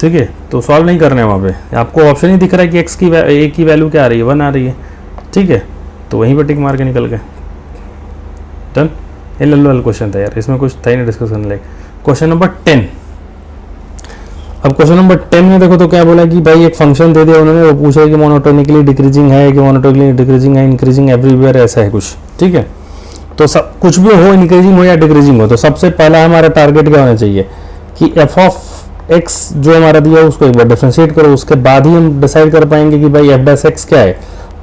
ठीक है, तो सॉल्व नहीं करना है वहाँ पे, आपको ऑप्शन ही दिख रहा है कि a की वैल्यू क्या आ रही है 1 आ रही है, ठीक है, तो वहीं पर टिक मार के निकल गए, डन। ये लल्लू क्वेश्चन था यार, इसमें कुछ था ही नहीं डिस्कस करने लायक। क्वेश्चन नंबर 10, अब क्वेश्चन नंबर 10 में देखो तो क्या बोला कि भाई एक फंक्शन दे दिया उन्होंने, वो पूछा कि मोनोटोनिकली डिक्रीजिंग है कि मोनोटोनिकली डिक्रीजिंग है, इंक्रीजिंग एवरीवेयर, ऐसा है कुछ, ठीक है। तो सब कुछ भी हो, इंक्रीजिंग हो या डिक्रीजिंग हो, तो सबसे पहला हमारा टारगेट क्या होना चाहिए कि एफ ऑफ एक्स जो हमारा दिया उसको एक बार डिफरेंशिएट करो, उसके बाद ही हम डिसाइड कर पाएंगे कि भाई एफ डैश एक्स क्या है,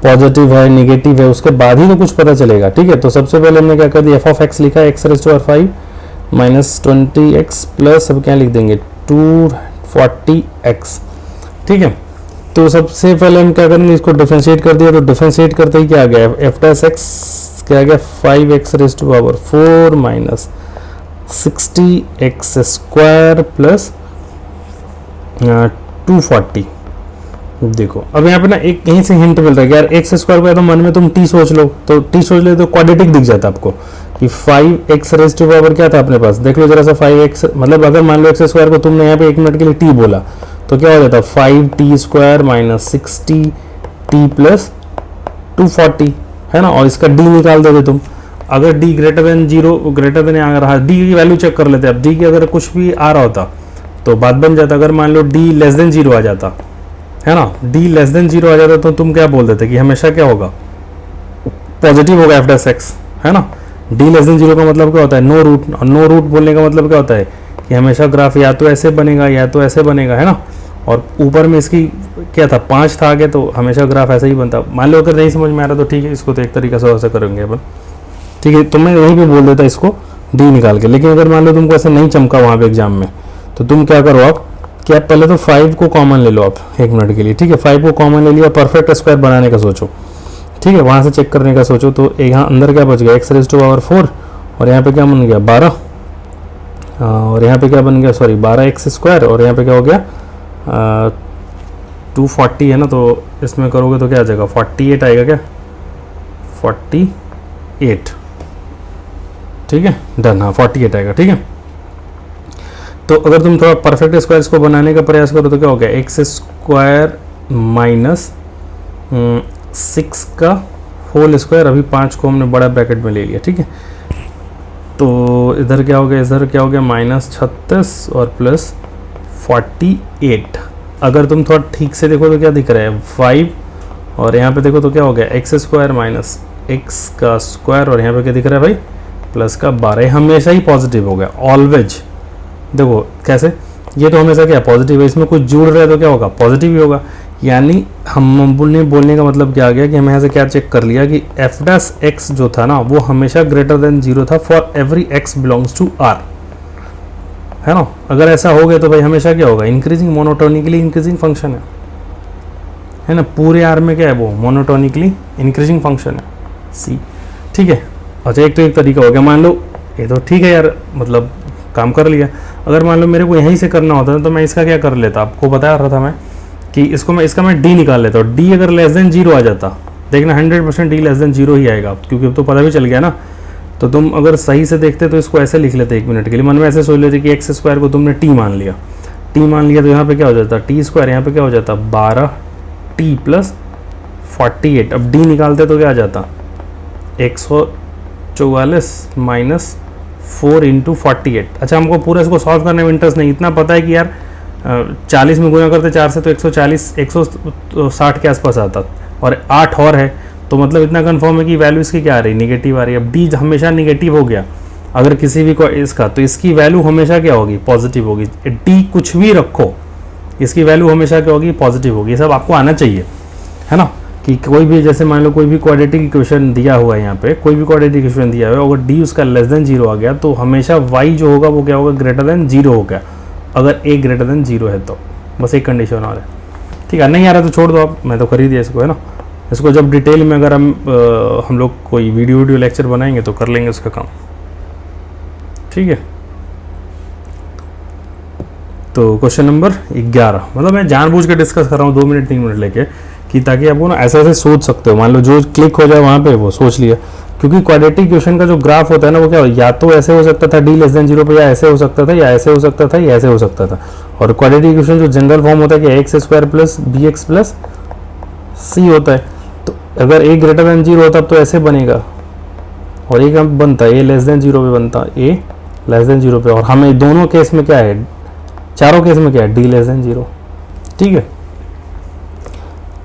पॉजिटिव है नेगेटिव है, उसके बाद ही तो कुछ पता चलेगा, ठीक है। तो सबसे पहले हमने क्या कर दिया, एफ ऑफ एक्स लिखा है x raise to power 5 minus 20x plus अब क्या लिख देंगे 240x, ठीक है। तो सबसे पहले हम क्या करेंगे, इसको डिफरेंशिएट कर दिया, तो डिफरेंशिएट करते ही क्या आ गया, एफ डैश एक्स क्या आ गया 5x raise to power 4 minus 60x square plus 240। देखो अब यहाँ पे ना एक कहीं से हिंट मिल रहा है कि यार एक्स स्क्वायर को, तो मन में तुम टी सोच लो, तो टी सोच ले तो क्वाड्रेटिक दिख जाता है आपको कि 5x रेज़ टू पावर क्या था अपने पास, देख लो जरा सा 5x, मतलब अगर मान लो एक्स स्क्वायर को तुमने यहाँ पे 1 मिनट के लिए टी बोला तो क्या हो जाता 5t square minus 60t plus 240, है ना, और इसका d निकाल दोगे तुम, अगर d greater than 0 greater than आ रहा, d की वैल्यू चेक कर लेते हैं, अब d की अगर कुछ भी आ रहा होता तो बात बन जाता, अगर मान लो d लेस देन 0 आ जाता, है ना, d लेस देन 0 आ जाता तो तुम क्या बोल देते कि हमेशा क्या होगा, पॉजिटिव होगा एफ डैश एक्स, है ना। d लेस देन 0 का मतलब क्या होता है नो रूट, और नो रूट बोलने का मतलब क्या होता है कि हमेशा ग्राफ या तो ऐसे बनेगा या तो ऐसे बनेगा, है ना, और ऊपर में इसकी क्या था 5 था आगे, तो हमेशा ग्राफ ऐसा ही बनता। मान लो अगर नहीं समझ में आ रहा तो ठीक है, इसको तो एक तरीका से ऐसा करेंगे अपन, ठीक है, तो मैं यहीं पे बोल देता इसको d निकाल के। लेकिन अगर मान लो तुमको ऐसे नहीं चमका वहाँ पे एग्जाम में, तो तुम क्या करो आप कि आप पहले तो 5 को कॉमन ले लो आप 1 मिनट के लिए, ठीक है, 5 को कॉमन ले लिया, परफेक्ट स्क्वायर बनाने का सोचो, ठीक है, वहाँ से चेक करने का सोचो, तो यहाँ अंदर क्या बच गया एक्स रेज़ टू पावर 4, और यहाँ पे क्या बन गया 12, और यहाँ पे क्या बन गया सॉरी 12x स्क्वायर, और यहाँ पे क्या हो गया 240 है ना, तो इसमें करोगे तो क्या आ जाएगा 48 आएगा, क्या 48, ठीक है, डन, हाँ 48 आएगा, ठीक है। तो अगर तुम थोड़ा परफेक्ट स्क्वायर्स को बनाने का प्रयास करो तो क्या हो गया एक्स स्क्वायर माइनस 6 का होल स्क्वायर, अभी 5 को हमने बड़ा ब्रैकेट में ले लिया, ठीक है। तो इधर क्या हो गया, इधर क्या हो गया माइनस 36 और प्लस 48। अगर तुम थोड़ा ठीक से देखो तो क्या दिख रहा है 5, और यहाँ पे देखो तो क्या हो गया एक्स स्क्वायर माइनस एक्स का स्क्वायर, और यहाँ पे क्या दिख रहा है भाई प्लस का 12, ये हमेशा ही पॉजिटिव हो गया ऑलवेज। देखो कैसे, ये तो हमेशा क्या पॉजिटिव है, इसमें कुछ जुड़ रहा है तो क्या होगा पॉजिटिव ही होगा। यानी हम बोलने का मतलब क्या आ गया कि हमें यहाँ से क्या चेक कर लिया कि एफ डैश एक्स जो था ना वो हमेशा ग्रेटर देन 0 था for every x belongs to R, है ना। अगर ऐसा हो गया तो भाई हमेशा क्या होगा, इंक्रीजिंग मोनोटोनिकली इंक्रीजिंग फंक्शन है ना। पूरे आर में क्या है वो मोनोटोनिकली इंक्रीजिंग फंक्शन है सी, ठीक है। अच्छा एक तो एक तरीका हो गया, मान लो ये तो ठीक है यार, मतलब काम कर लिया। अगर मान लो मेरे को यहीं से करना होता तो मैं इसका क्या कर लेता, आपको बता रहा था मैं कि इसका मैं डी निकाल लेता हूँ। डी अगर लेस देन 0 आ जाता, देखना 100% डी लेस देन 0 ही आएगा, क्योंकि अब तो पता भी चल गया ना। तो तुम अगर सही से देखते तो इसको ऐसे लिख लेते 1 मिनट के लिए, मन में ऐसे सोच लेते कि एक्स स्क्वायर को तुमने टी मान लिया। टी मान लिया तो यहाँ पे क्या हो जाता, टी स्क्वायर, यहाँ पे क्या हो जाता 12 टी प्लस 48। अब डी निकालते तो क्या आ जाता 144 माइनस 4 इंटू 48। अच्छा हमको पूरा इसको सॉल्व करने में इंटरेस्ट नहीं, इतना पता है कि यार 40 में गुना करते 4 से तो 140 160 के आसपास आता, और 8 और है तो मतलब इतना कंफर्म है कि वैल्यू इसकी क्या आ रही, निगेटिव आ रही है। अब डी हमेशा निगेटिव हो गया अगर किसी भी को इसका, तो इसकी वैल्यू हमेशा क्या होगी पॉजिटिव होगी। डी कुछ भी रखो इसकी वैल्यू हमेशा क्या होगी पॉजिटिव होगी। ये सब आपको आना चाहिए, है ना। कि कोई भी जैसे मान लो कोई भी क्वाड्रेटिक इक्वेशन दिया हुआ है, यहाँ पे कोई भी क्वाड्रेटिक इक्वेशन दिया हुआ है, अगर डी उसका लेस देन 0 आ गया तो हमेशा वाई जो होगा वो क्या होगा ग्रेटर देन 0 हो गया, अगर ए ग्रेटर देन 0 है तो। बस एक कंडीशन और है, ठीक है। नहीं आ रहा तो छोड़ दो आप, मैं तो कर ही दिया इसको, है ना। इसको जब डिटेल में अगर हम लोग कोई वीडियो लेक्चर बनाएंगे तो कर लेंगे उसका काम, ठीक है। तो क्वेश्चन नंबर 11, मतलब मैं जानबूझ के डिस्कस कर रहा हूँ 2 मिनट 3 मिनट लेके, कि ताकि आपको ना ऐसे ऐसे सोच सकते हो। मान लो जो क्लिक हो जाए वहाँ पे वो सोच लिया, क्योंकि क्वाड्रेटिक इक्वेशन का जो ग्राफ होता है ना वो क्या हो, या तो ऐसे हो सकता था डी लेस देन 0 पे, या ऐसे हो सकता था, या ऐसे हो सकता था, या ऐसे हो सकता था। और क्वाड्रेटिक इक्वेशन जो जनरल फॉर्म होता है कि x square plus b x plus c होता है। तो अगर ए ग्रेटर देन 0 होता तो ऐसे बनेगा, और एक बनता है ए लेस देन 0 पे बनता, ए लेस देन 0 पे। और हमें दोनों केस में क्या है, चारों केस में क्या है, डी लेस देन 0, ठीक है।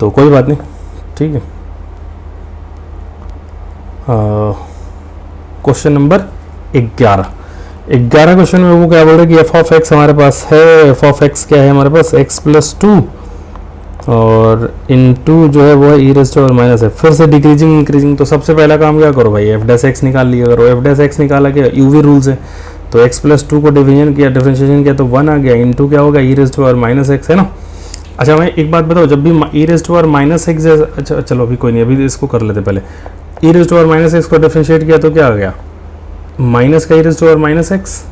तो कोई बात नहीं, ठीक है। क्वेश्चन नंबर 11 क्वेश्चन में वो क्या बोल रहे हैं कि एफ ऑफ एक्स हमारे पास है, एफ ऑफ एक्स क्या है हमारे पास एक्स प्लस 2 और इनटू जो है वो है e raise to power minus है। फिर से डिक्रीजिंग इंक्रीजिंग, तो सबसे पहला काम क्या करो भाई, एफ डैश एक्स निकाल लिया करो। एफ डैश एक्स निकाला क्या, यूवी रूल्स है, तो एक्स प्लस 2 को डिवीजन किया, डिफरेंशिएशन किया तो 1 आ गया, इनटू क्या होगा e raise to power minus x, है ना। अच्छा मैं एक बात बताओ, जब भी e raise to power minus x, अच्छा चलो अभी कोई नहीं, अभी इसको कर लेते पहले। E raise to power minus x को डिफरेंशिएट किया तो क्या आ गया, माइनस का e raise to power minus x,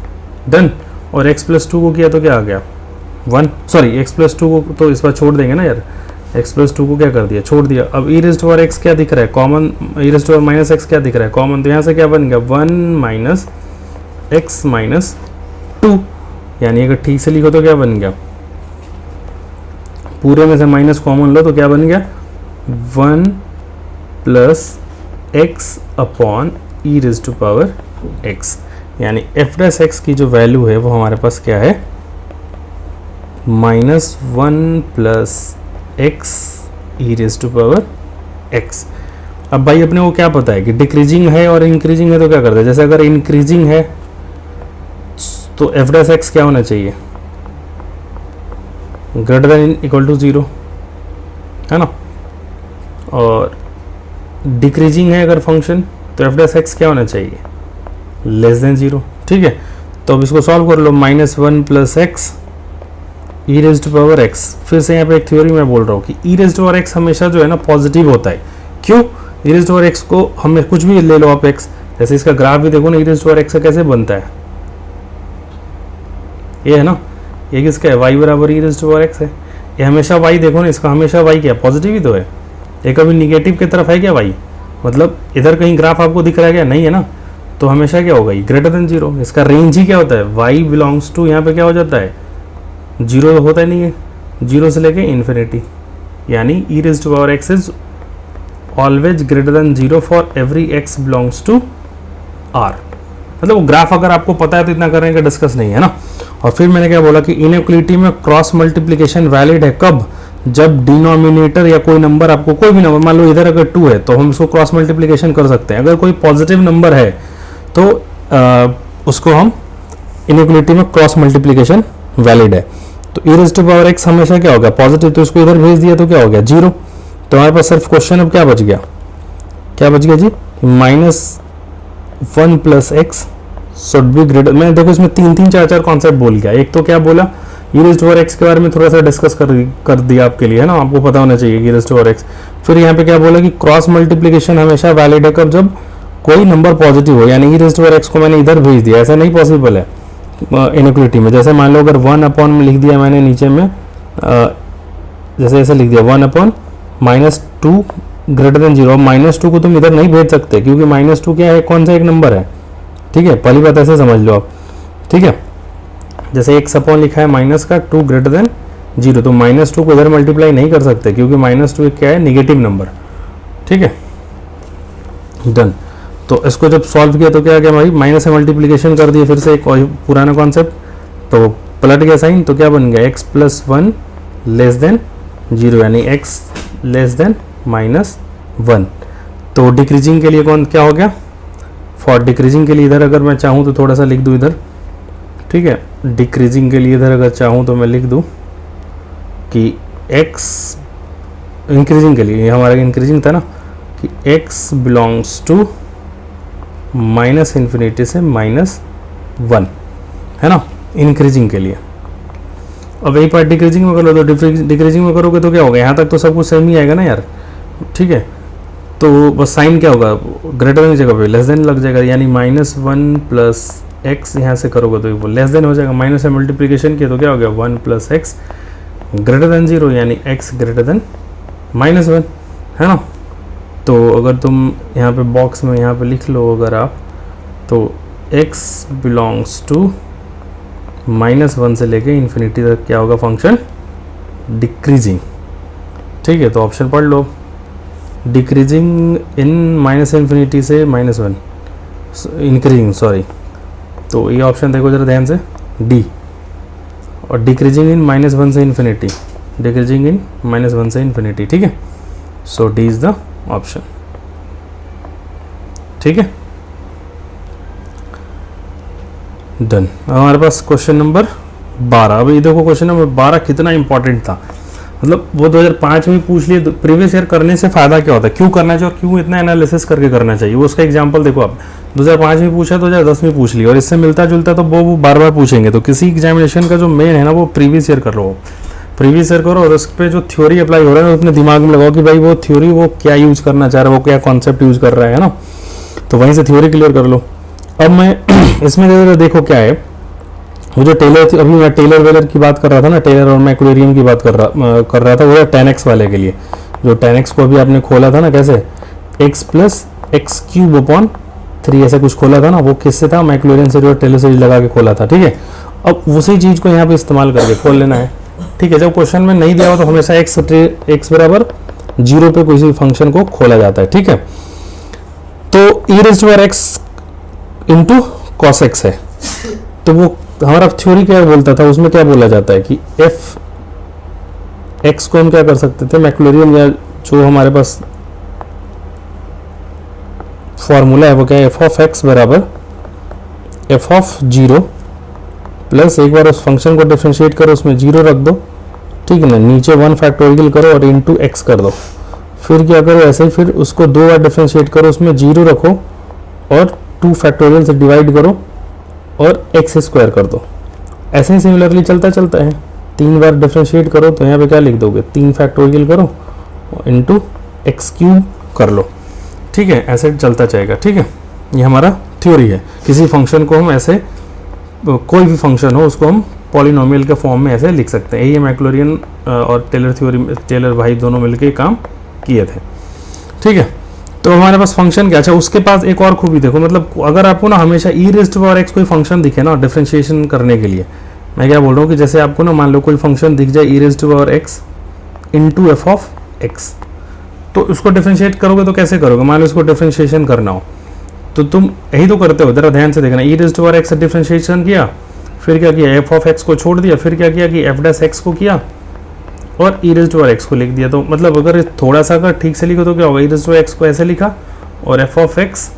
done. और एक्स प्लस 2 को किया तो क्या आ गया 1, सॉरी एक्स प्लस 2 को तो इस बार छोड़ देंगे ना यार, एक्स प्लस 2 को क्या कर दिया, छोड़ दिया। अब e raise to power x क्या दिख रहा है common, e raise to power minus x क्या दिख रहा है कॉमन, तो यहाँ से क्या बन गया 1 माइनस एक्स माइनस 2, यानी अगर ठीक से लिखो तो क्या बन गया, पूरे में से माइनस कॉमन लो तो क्या बन गया 1 plus x upon e raise to power x. यानी एफ डैश एक्स की जो वैल्यू है वो हमारे पास क्या है -1 plus x e raise to power x. अब भाई अपने को क्या पता है कि डिक्रीजिंग है और इंक्रीजिंग है तो क्या करते हैं, जैसे अगर इंक्रीजिंग है तो एफ डैश एक्स क्या होना चाहिए ग्रेटर देन इक्वल टू 0, है ना। और डिक्रीजिंग है अगर फंक्शन तो एफ डैश एक्स क्या होना चाहिए लेस देन 0, ठीक है। तो अब इसको सॉल्व कर लो, -1 plus x e raise to power x. फिर से यहाँ पे एक थ्योरी मैं बोल रहा हूँ कि e raise to power x हमेशा जो है ना पॉजिटिव होता है। क्यों, e raise to power x को हमें कुछ भी ले लो आप एक्स, जैसे इसका ग्राफ भी देखो ना, e raise to power x का कैसे बनता है, ये है ना, ये किसका है y बराबर e raise to power x है। ये हमेशा y देखो ना, इसका हमेशा y क्या पॉजिटिव ही तो है, ये कभी निगेटिव की तरफ है क्या y, मतलब इधर कहीं ग्राफ आपको दिख रहा है क्या, नहीं है ना। तो हमेशा क्या होगा ग्रेटर देन 0, इसका रेंज ही क्या होता है y बिलोंग्स टू, यहाँ पे क्या हो जाता है 0 होता ही नहीं है, 0 से लेके इन्फिनिटी, यानी e raise to power x is always greater than 0 for every x belongs to r। मतलब वो ग्राफ अगर आपको पता है तो इतना करने का डिस्कस नहीं है ना। और फिर मैंने क्या बोला कि इनइक्वालिटी में क्रॉस मल्टीप्लिकेशन वैलिड है कब, जब डिनोमिनेटर या कोई नंबर आपको, कोई भी नंबर मान लो इधर अगर 2 है तो हम इसको क्रॉस मल्टीप्लिकेशन कर सकते हैं। अगर कोई पॉजिटिव नंबर है तो उसको हम इनइक्वलिटी में क्रॉस मल्टीप्लीकेशन वैलिड है। तो e raise to power x हमेशा क्या होगा पॉजिटिव, तो उसको इधर भेज दिया तो क्या हो गया 0। तो हमारे पास सिर्फ क्वेश्चन अब क्या बच गया जी, -1 plus x should be greater. मैं देखो इसमें 3-4 कॉन्सेप्ट बोल गया। एक तो क्या बोला, e raise to power x के बारे में थोड़ा सा डिस्कस कर दिया आपके लिए, है ना, आपको पता होना चाहिए e raise to power x. फिर यहाँ पे क्या बोला कि क्रॉस मल्टीप्लीकेशन हमेशा वैलिड है कब, जब कोई नंबर पॉजिटिव हो, यानी e raise to power x को मैंने इधर भेज दिया, ऐसा नहीं पॉसिबल है इनइक्वलिटी में। जैसे मान लो अगर 1 में लिख दिया मैंने नीचे में, जैसे ऐसे लिख दिया 1 -2 ग्रेटर देन 0। -2 को तुम इधर नहीं भेज सकते क्योंकि -2 क्या है, कौन सा एक नंबर है, ठीक है, पहली बात ऐसे समझ लो आप, ठीक है। जैसे x अपॉन लिखा है माइनस का 2 ग्रेटर देन 0, तो -2 को इधर मल्टीप्लाई नहीं कर सकते क्योंकि -2 एक क्या है, निगेटिव नंबर, ठीक है, डन। तो इसको जब सॉल्व किया तो क्या गया भाई, माइनस से मल्टीप्लीकेशन कर दिया, फिर से एक पुराना कॉन्सेप्ट, तो पलट गया साइन, तो क्या बन गया x + 1 लेस देन 0, यानी x लेस देन -1। तो डिक्रीजिंग के लिए कौन क्या हो गया, फॉर डिक्रीजिंग के लिए इधर अगर मैं चाहूँ तो थोड़ा सा लिख दूँ इधर, ठीक है, डिक्रीजिंग के लिए इधर अगर चाहूँ तो मैं लिख दूँ कि x, इंक्रीजिंग के लिए हमारा इंक्रीजिंग था ना, कि x बिलोंग्स टू -∞ से -1, है ना, इंक्रीजिंग के लिए। अब यही पार्ट डिक्रीजिंग में कर लो, तो डिक्रीजिंग में करोगे तो क्या होगा, यहाँ तक तो सब कुछ सेम ही आएगा ना यार, ठीक है। तो बस साइन क्या होगा, ग्रेटर देन की जगह पे लेस देन लग जाएगा, यानी -1 प्लस एक्स यहाँ से करोगे तो वो लेस देन हो जाएगा, माइनस से मल्टीप्लीकेशन किया तो क्या हो गया 1 + x ग्रेटर देन 0, यानी x ग्रेटर देन -1, है ना। तो अगर तुम यहाँ पे बॉक्स में यहाँ पे लिख लो अगर आप, तो x बिलोंग्स टू -1 से लेके इन्फिनिटी तक क्या होगा फंक्शन, डिक्रीजिंग, ठीक है। तो ऑप्शन पढ़ लो, डिक्रीजिंग इन -∞ से -1, इंक्रीजिंग सॉरी, तो ये ऑप्शन देखो जरा ध्यान से, डी, और डिक्रीजिंग इन -1 से इन्फिनिटी, डिक्रीजिंग इन -1 से इन्फिनिटी, ठीक है। सो डी इज द ऑप्शन, ठीक है, डन। हमारे पास क्वेश्चन नंबर 12। अब ये देखो क्वेश्चन नंबर 12 कितना इंपॉर्टेंट था, मतलब वो 2005 में पूछ लिए, प्रीवियस ईयर करने से फायदा क्या होता है, क्यों करना चाहिए और क्यों इतना एनालिसिस करके करना चाहिए, वो उसका एग्जांपल देखो आप, 2005 में पूछा, 2010 में पूछ लिया, और इससे मिलता जुलता तो वो बार बार पूछेंगे। तो किसी एग्जामिनेशन का जो मेन है ना, वो प्रीवियस ईयर कर लो, प्रीवियस ईयर करो, और उस पर जो थ्योरी अप्लाई हो रहा है अपने दिमाग में लगाओ कि भाई वो थ्योरी वो क्या यूज करना चाह रहा है, वो क्या कॉन्सेप्ट यूज कर रहा है ना, तो वहीं से थ्योरी क्लियर कर लो। अब मैं इसमें देखो क्या है, वो जो टेलर थी, अभी मैं टेलर वेलर की बात कर रहा था ना, टेलर और मैं एक्वेरियम की बात कर रहा था, वो है 10x वाले के लिए, जो 10x को अभी आपने खोला था ना, कैसे x + x³ / 3 ऐसा कुछ खोला था ना, वो किससे था, मैं एक्वेरियम से जो टेलर सीरीज लगा के खोला था, ठीक है। अब उसी चीज़ को यहाँ पे इस्तेमाल करके खोल लेना है, ठीक है। जब क्वेश्चन में नहीं दिया हो तो हमेशा x = 0 पे किसी फंक्शन को खोला जाता है, ठीक है। तो e⁻x * cos x है, तो वो हमारा थ्योरी क्या बोलता था, उसमें क्या बोला जाता है कि f x को हम क्या कर सकते थे, मैक्लोरियन या जो हमारे पास फॉर्मूला है वो क्या है, f(x) = f(0) प्लस एक बार उस फंक्शन को डिफरेंशिएट करो, उसमें 0 रख दो, ठीक है ना, नीचे 1 फैक्टोरियल करो और इंटू x कर दो, फिर क्या करो ऐसे ही, फिर उसको 2 बार डिफरेंशिएट करो, उसमें 0 रखो और 2 फैक्टोरियल से डिवाइड करो और x² कर दो। ऐसे ही सिमिलरली चलता है, 3 बार डिफरेंशिएट करो तो यहाँ पे क्या लिख दोगे, 3 फैक्टोरियल करो इंटू x³ कर लो, ठीक है, ऐसे चलता जाएगा, ठीक है। ये हमारा थ्योरी है, किसी फंक्शन को हम ऐसे, कोई भी फंक्शन हो उसको हम पॉलिनोमियल के फॉर्म में ऐसे लिख सकते हैं। यही मैक्लोरियन और टेलर थ्योरी, टेलर भाई दोनों मिलके काम किए थे, ठीक है। तो हमारे पास फंक्शन क्या, अच्छा उसके पास एक और खूबी देखो, मतलब अगर आपको ना हमेशा e⁻x कोई फंक्शन दिखे ना डिफरेंशिएशन करने के लिए, मैं क्या बोल रहा हूँ कि जैसे आपको ना मान लो कोई फंक्शन दिख जाए e⁻x * f(x), तो उसको डिफरेंशिएट करोगे तो कैसे करोगे, मान लो उसको डिफरेंशिएशन करना हो तो तुम यही तो करते हो, जरा ध्यान से देखना, e⁻x से डिफरेंशिएशन किया, फिर क्या किया, f(x) को छोड़ दिया, फिर क्या किया कि f' को किया और e⁻x को लिख दिया। तो मतलब अगर थोड़ा सा अगर ठीक से लिखो तो क्या होगा, e⁻x को ऐसे लिखा और f(x)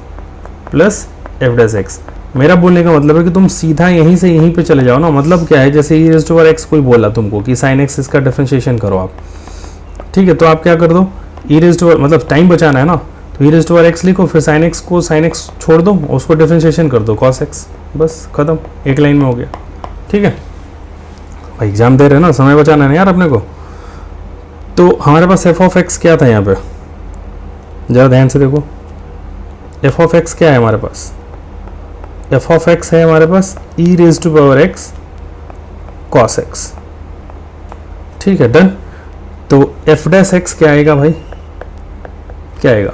+ f'(x), मेरा बोलने का मतलब है कि तुम सीधा यहीं से यहीं पे चले जाओ ना। मतलब क्या है, जैसे e raise to power x कोई बोला तुमको कि साइन एक्स इसका डिफरेंशिएशन करो आप, ठीक है, तो आप क्या कर दो, ई रेज़ टू पावर मतलब टाइम बचाना है ना, तो e raise to power x लिखो, फिर साइन एक्स को साइन एक्स छोड़ दो और उसको डिफरेंशिएशन कर दो कॉस एक्स, बस खत्म, एक लाइन में हो गया। ठीक है भाई, एग्जाम दे रहे हैं ना, समय बचाना है ना यार अपने को। तो हमारे पास एफ ऑफ एक्स क्या था यहाँ पे, ज़रा ध्यान से देखो, एफ ऑफ एक्स क्या है हमारे पास, एफ ऑफ एक्स है हमारे पास e raise to power x cos x. ठीक है, डन। तो एफ डैश एक्स क्या आएगा भाई, क्या आएगा,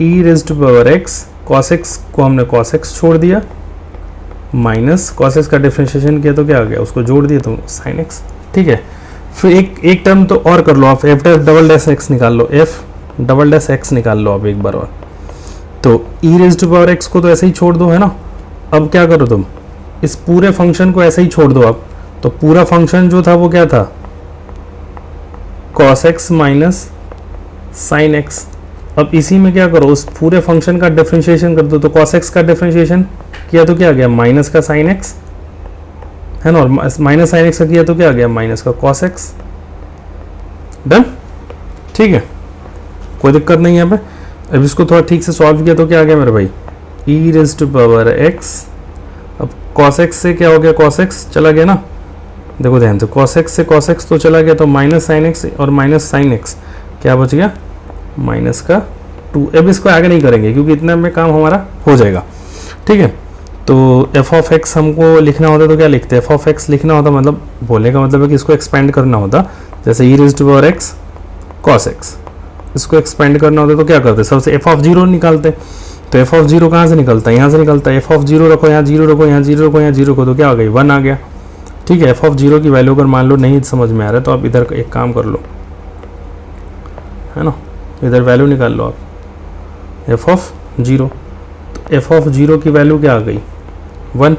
e raise to power x cos x को हमने कॉस एक्स छोड़ दिया, माइनस कॉस एक्स का डिफरेंशिएशन किया तो क्या आ गया, उसको जोड़ दिया तो साइन एक्स। ठीक है, फिर एक टर्म तो और कर लो आप, f dash double dash x निकाल लो, एफ डबल डैश एक्स निकाल लो आप एक बार और। तो e raise to power x को तो ऐसे ही छोड़ दो, है ना। अब क्या करो तुम, इस पूरे फंक्शन को ऐसे ही छोड़ दो आप। तो पूरा फंक्शन जो था वो क्या था, cos x minus sine x. अब इसी में क्या करो, उस पूरे फंक्शन का डिफरेंशिएशन कर दो। तो कॉस एक्स का डिफरेंशिएशन किया तो क्या आ गया, माइनस का साइन एक्स, है ना, और माइनस साइन एक्स का किया तो क्या आ गया, माइनस का कॉस एक्स। डन। ठीक है, कोई दिक्कत नहीं है यहाँ पे। अब इसको थोड़ा ठीक से सॉल्व किया तो क्या आ गया मेरे भाई, e raise to power x. अब कॉस एक्स से क्या हो गया, कॉस एक्स चला गया ना, देखो ध्यान से, कॉस एक्स से कॉस एक्स तो चला गया, तो माइनस साइन एक्स और माइनस साइन एक्स क्या बच गया, माइनस का 2। अब इसको आगे नहीं करेंगे क्योंकि इतना में काम हमारा हो जाएगा। ठीक है, तो एफ ऑफ एक्स हमको लिखना होता तो क्या लिखते, एफ ऑफ एक्स लिखना होता, मतलब बोलने का मतलब है कि इसको एक्सपेंड करना होता। जैसे e raise to power x cos x, इसको एक्सपेंड करना होता तो क्या करते, सबसे एफ ऑफ जीरो निकालते। तो एफ ऑफ जीरो कहाँ से निकलता है, यहाँ से निकलता है। एफ ऑफ जीरो रखो, यहाँ जीरो रखो, यहाँ जीरो रखो, यहाँ जीरो रखो, तो क्या आ गई, 1 आ गया। ठीक है, एफ ऑफ जीरो की वैल्यू अगर मान लो नहीं समझ में आ रहा है तो आप इधर एक काम कर लो, है ना, इधर वैल्यू निकाल लो आप, एफ ऑफ जीरो। तो एफ ऑफ जीरो की वैल्यू क्या आ गई, 1।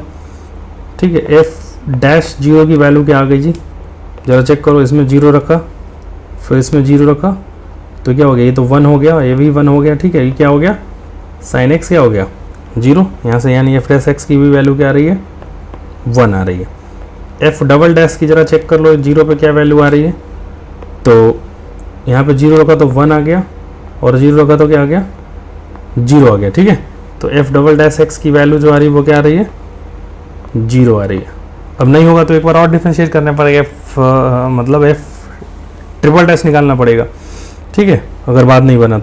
ठीक है, एफ डैश जीरो की वैल्यू क्या आ गई जी, ज़रा चेक करो, इसमें जीरो रखा, फिर इसमें जीरो रखा, तो क्या हो गया, ये तो 1 हो गया, ये भी 1 हो गया। ठीक है, ये क्या हो गया, साइन एक्स क्या हो गया, जीरो यहाँ से, यानी एफ डैश एक्स की भी वैल्यू क्या आ रही है, 1 आ रही है। एफ डबल डैश की ज़रा चेक कर लो, जीरो पे क्या वैल्यू आ रही है, तो यहाँ पे जीरो रखा तो 1 आ गया, और जीरो रखा तो क्या आ गया, जीरो आ गया। ठीक है, तो एफ डबल डैश एक्स की वैल्यू जो आ रही है वो क्या आ रही है, जीरो आ रही है। अब नहीं होगा तो एक बार और डिफरेंशिएट करना पड़ेगा, एफ मतलब एफ ट्रिपल डैश निकालना पड़ेगा। ठीक है, अगर बात नहीं बना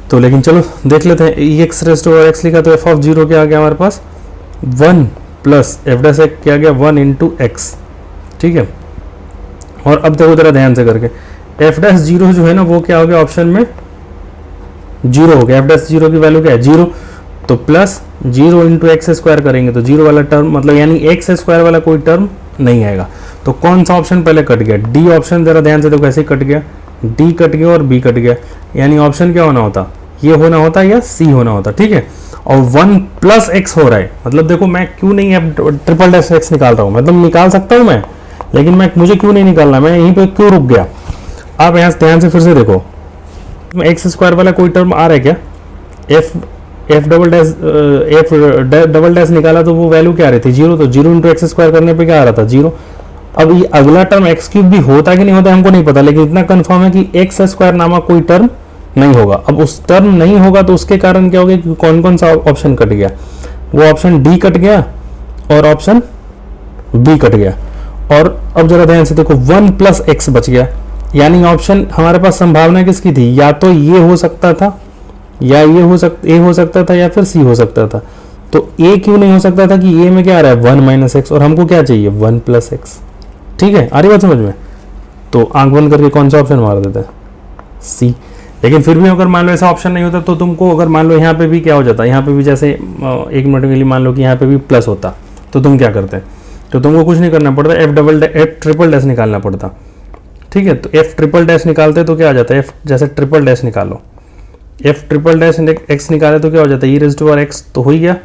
तो लेकिन चलो देख लेते हैं। E x raise to power x लिखा तो एफ ऑफ जीरो क्या आ गया हमारे पास, 1 प्लस एफ डैश एक्स क्या आ गया, 1 इंटू एक्स। ठीक है, और अब देखो जरा ध्यान से करके, एफ डैश जीरो जो है ना वो क्या हो गया, ऑप्शन में जीरो हो गया। एफ डैश जीरो की वैल्यू क्या है, जीरो, तो plus zero into x square करेंगे तो जीरो वाला टर्म, मतलब यानी एक्स स्क्वायर वाला कोई टर्म नहीं आएगा। तो कौन सा ऑप्शन पहले कट गया, डी ऑप्शन। जरा ध्यान से देखो, ऐसे ही कट गया, डी कट गया और बी कट गया, यानी ऑप्शन क्या होना होता, ये होना होता या सी होना होता। ठीक है, और 1 प्लस एक्स हो रहा है, मतलब देखो मैं क्यों नहीं अब ट्रिपल डैश एक्स निकाल रहा हूँ, मतलब निकाल सकता हूँ मैं, लेकिन मुझे क्यों नहीं निकालना, मैं यहीं पे क्यों रुक गया। आप यहाँ ध्यान से फिर से देखो, एक्स स्क्वायर वाला कोई टर्म आ रहा है क्या, एफ डबल डैश निकाला तो वो वैल्यू क्या आ रही थी, जीरो। तो जीरो इंटू एक्स स्क्वायर करने पे क्या आ रहा था, जीरो। अब ये अगला टर्म एक्स क्यूब भी होता है कि नहीं होता हमको नहीं पता, लेकिन इतना कंफर्म है कि एक्स स्क्वायर नामक कोई टर्म नहीं होगा। अब उस टर्म नहीं होगा तो उसके कारण क्या हो गया, कौन कौन सा ऑप्शन कट गया, वो ऑप्शन डी कट गया और ऑप्शन बी कट गया। और अब जरा ध्यान से देखो, 1 प्लस एक्स बच गया, यानी ऑप्शन हमारे पास संभावना किसकी थी, या तो ये हो सकता था, या ये हो सकता था, या फिर सी हो सकता था। तो ए क्यों नहीं हो सकता था कि ए में क्या आ रहा है, 1 माइनस एक्स, और हमको क्या चाहिए, 1 प्लस एक्स। ठीक है, आ रही बात समझ में। तो आंख बंद करके कौन सा ऑप्शन मार देता है, सी। लेकिन फिर भी अगर मान लो ऐसा ऑप्शन नहीं होता तो तुमको, अगर मान लो यहाँ पे भी क्या हो जाता, यहाँ पे भी जैसे 1 मिनट के लिए मान लो कि यहाँ पे भी प्लस होता, तो तुम क्या करते, तो तुमको कुछ नहीं करना पड़ता, एफ ट्रिपल डैश निकालना पड़ता। ठीक है, तो एफ ट्रिपल डैश निकालते तो क्या आ जाता है, एफ जैसे ट्रिपल डैश निकालो, एफ ट्रिपल डैश एक्स निकाले तो क्या हो जाता है, e raise to power x तो हो ही गया,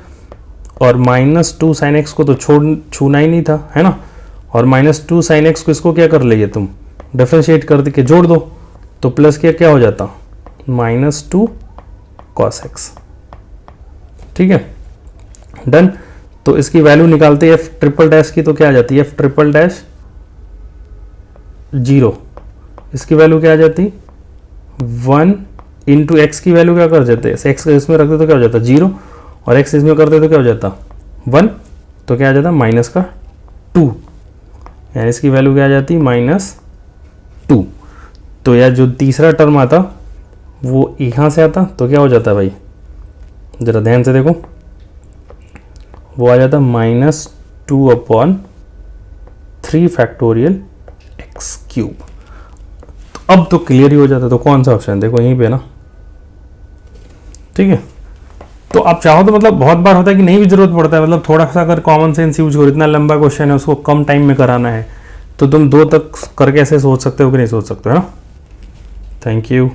और -2 साइन एक्स को तो छूना ही नहीं था, है ना। और -2 साइन एक्स को इसको क्या कर लिए तुम, डिफरेंशिएट कर के जोड़ दो, तो प्लस क्या हो जाता, -2 कॉस एक्स। ठीक है, डन। तो इसकी वैल्यू निकालते हैं एफ ट्रिपल डैश की, तो क्या आ जाती है एफ ट्रिपल डैश 0, इसकी वैल्यू क्या आ जाती 1 इंटू एक्स की वैल्यू क्या कर जाते हैं, एक्स इसमें रखते तो क्या हो जाता 0 और एक्स इसमें करते तो क्या हो जाता 1, तो क्या आ जाता माइनस का 2, यानी इसकी वैल्यू क्या आ जाती -2। तो यार जो तीसरा टर्म आता वो यहाँ से आता तो क्या हो जाता भाई, जरा ध्यान से देखो, वो आ जाता -2/3 फैक्टोरियल एक्स क्यूब। तो अब तो क्लियर ही हो जाता, तो कौन सा ऑप्शन देखो यहीं पे ना, ठीक है। तो आप चाहो तो मतलब बहुत बार होता है कि नहीं भी जरूरत पड़ता है, मतलब थोड़ा सा अगर कॉमन सेंस यूज करो, इतना लंबा क्वेश्चन है उसको कम टाइम में कराना है, तो तुम 2 तक करके ऐसे सोच सकते हो कि नहीं सोच सकते हो, है ना। Thank you.